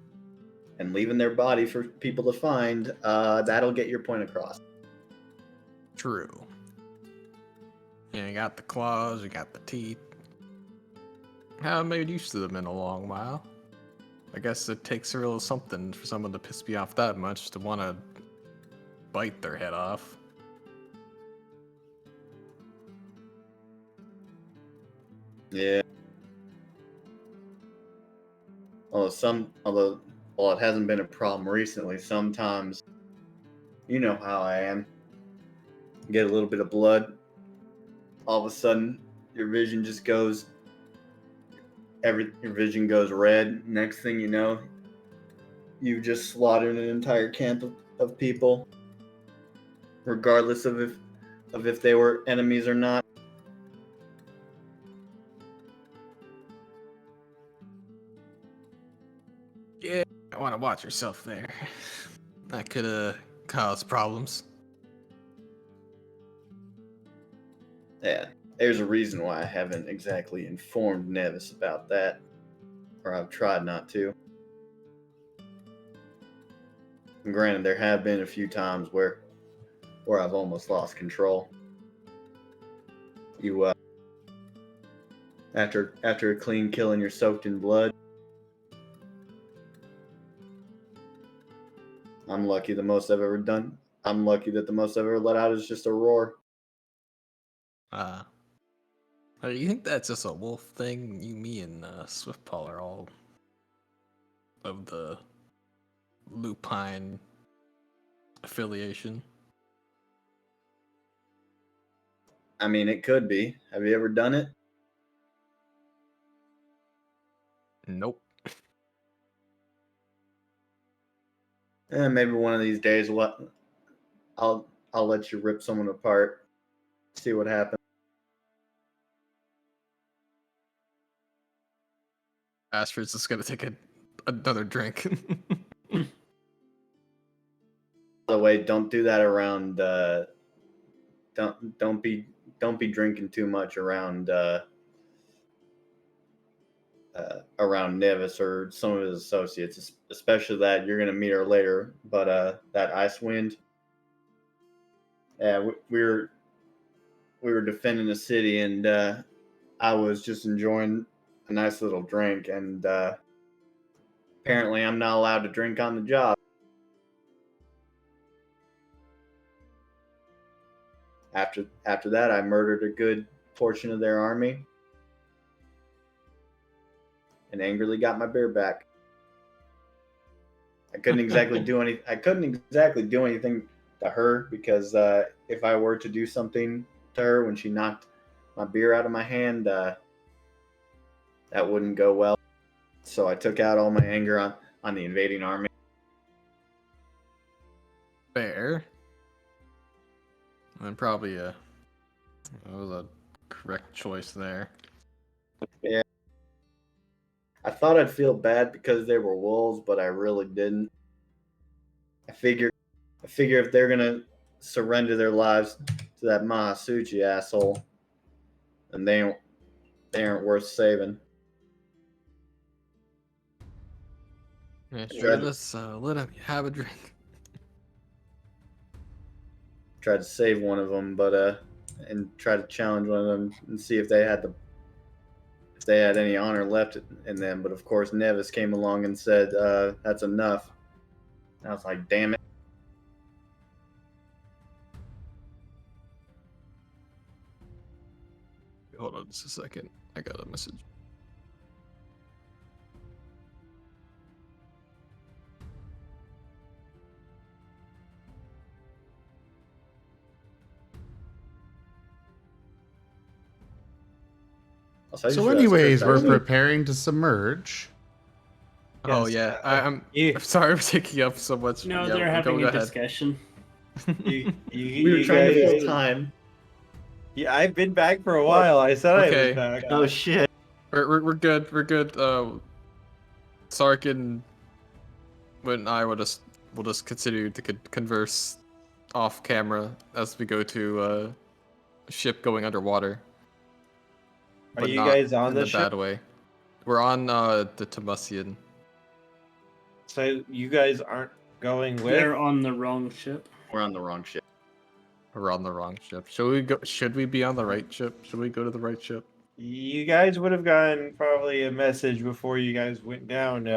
and leaving their body for people to find, that'll get your point across. True. Yeah, you got the claws, you got the teeth. Haven't made use of them in a long while. I guess it takes a real something for someone to piss me off that much to want to bite their head off. Yeah. Although it hasn't been a problem recently, sometimes, you know how I am. Get a little bit of blood, all of a sudden your vision just goes, your vision goes red. Next thing you know, you just slaughtered an entire camp of people, regardless of if they were enemies or not. Yeah, I want to watch yourself there. That could cause problems. Yeah, there's a reason why I haven't exactly informed Nevis about that, or I've tried not to. And granted, there have been a few times where I've almost lost control. You After a clean kill and you're soaked in blood. I'm lucky the most I've ever done. I'm lucky that the most I've ever let out is just a roar. You think that's just a wolf thing? Me, and Swiftpaw are all of the lupine affiliation. I mean, it could be. Have you ever done it? Nope. Maybe one of these days, I'll let you rip someone apart. See what happens. Ashford's just gonna take another drink. By the way, don't do that around. Don't be drinking too much around around Nevis or some of his associates, especially that you're gonna meet her later. But that Icewind, yeah, we were defending the city, and I was just enjoying a nice little drink, and apparently I'm not allowed to drink on the job. After that, I murdered a good portion of their army and angrily got my beer back. I couldn't exactly do anything to her, because if I were to do something to her when she knocked my beer out of my hand, that wouldn't go well. So I took out all my anger on the invading army. Fair. And probably that was a correct choice there. Yeah. I thought I'd feel bad because they were wolves, but I really didn't. I figure if they're gonna surrender their lives to that Mahasuchi asshole, then they aren't worth saving. Yeah, sure. Let's let him have a drink. Tried to save one of them, but and try to challenge one of them and see if they had any honor left in them. But of course, Nevis came along and said, "That's enough." And I was like, "Damn it!" Hold on just a second. I got a message. So anyways, we're preparing to submerge. Oh Yes, yeah, I'm you- sorry for taking up so much. No, Yeah, they're having go a ahead. discussion. We We were trying to fill time. Yeah, I've been back for a while. I said I Okay. was back. Oh shit! We're good. We're good. Sark and I will just continue to converse off camera as we go to a ship going underwater. Are But you not guys on in the the ship? bad way. We're on the Tamusian. So you guys aren't going with? They're on the wrong ship. We're on the wrong ship. We're on the wrong ship. Should we go? Should we be on the right ship? Should we go to the right ship? You guys would have gotten probably a message before you guys went down.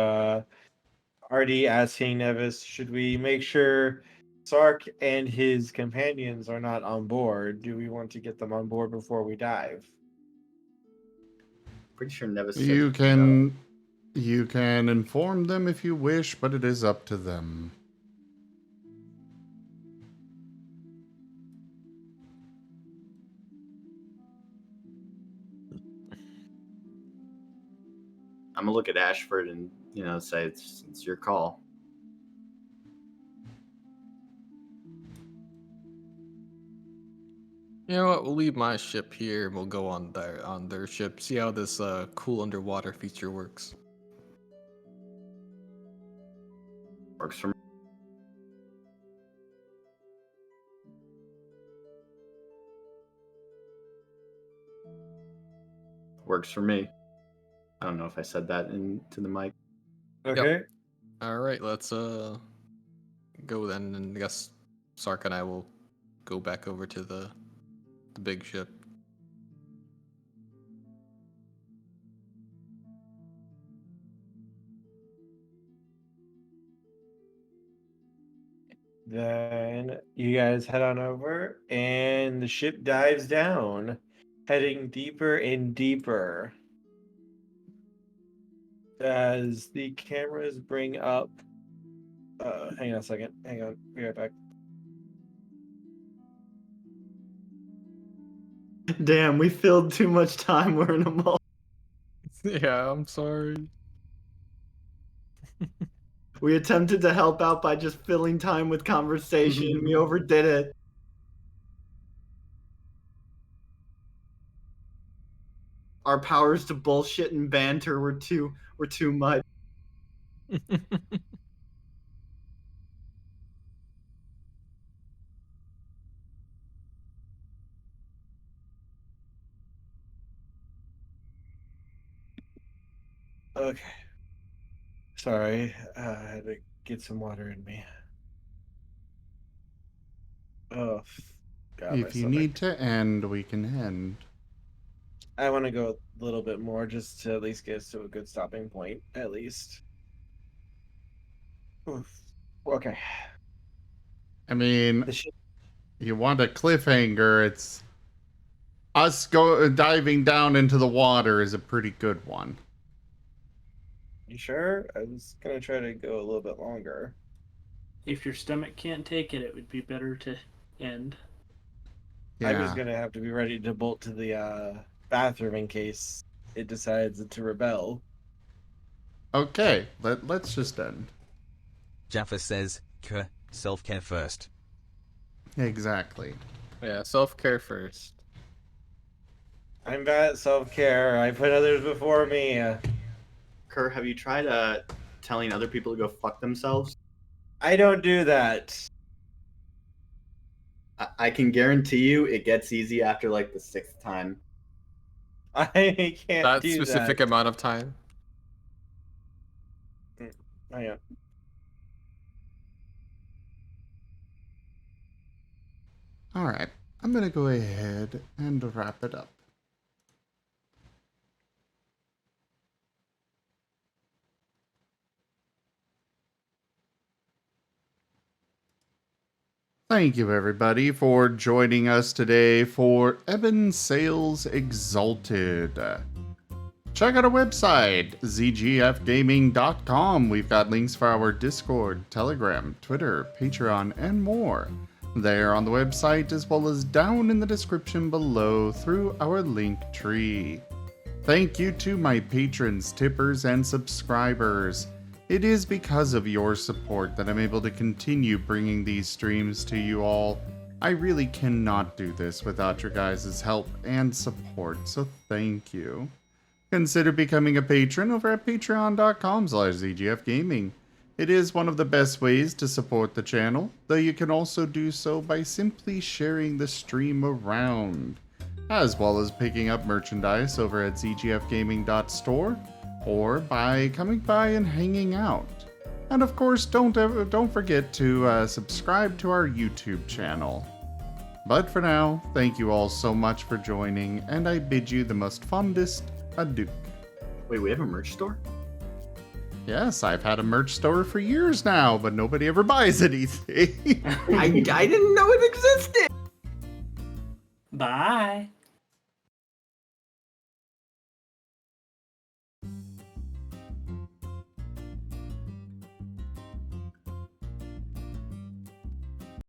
Artie asking Nevis, should we make sure Sark and his companions are not on board? Do we want to get them on board before we dive? Pretty sure Nevis said You no. can inform them if you wish, but it is up to them. I'm gonna look at Ashford and say it's your call. You know what? We'll leave my ship here and we'll go on their ship. See how this cool underwater feature works. Works for me. Works for me. I don't know if I said that into the mic. Okay. All right, let's go then, and I guess Sark and I will go back over to the big ship. Then you guys head on over, and the ship dives down, heading deeper and deeper. As the cameras bring up. Hang on a second. Hang on. Be right back. Damn, we filled too much time. We're in a mall. Yeah, I'm sorry. We attempted to help out by just filling time with conversation. We overdid it. Our powers to bullshit and banter were too much. Okay. Sorry. I had to get some water in me. Oh, God, my If you stomach. need to end, we can end. I want to go a little bit more just to at least get us to a good stopping point, at least. Oof. Okay. I mean, The ship. you want a cliffhanger, it's us diving down into the water is a pretty good one. You sure? I was gonna try to go a little bit longer. If your stomach can't take it, it would be better to end. Yeah. I was gonna have to be ready to bolt to the bathroom in case it decides to rebel. Okay, let's just end. Jaffa says, self-care first. Exactly. Yeah, self-care first. I'm bad at self-care. I put others before me. Kerr, have you tried telling other people to go fuck themselves? I don't do that. I can guarantee you it gets easy after like the 6th time. I can't That do specific that. amount of time. Hang on. All right, I'm gonna go ahead and wrap it up. Thank you, everybody, for joining us today for Ebon Sales Exalted. Check out our website, zgfgaming.com. We've got links for our Discord, Telegram, Twitter, Patreon, and more. There on the website, as well as down in the description below through our link tree. Thank you to my patrons, tippers, and subscribers. It is because of your support that I'm able to continue bringing these streams to you all. I really cannot do this without your guys' help and support, so thank you. Consider becoming a patron over at patreon.com/zgfgaming. It is one of the best ways to support the channel, though you can also do so by simply sharing the stream around, as well as picking up merchandise over at zgfgaming.store, or by coming by and hanging out. And of course, don't forget to subscribe to our YouTube channel. But for now, thank you all so much for joining, and I bid you the most fondest adieu. Wait, we have a merch store? Yes, I've had a merch store for years now, but nobody ever buys anything. I didn't know it existed! Bye.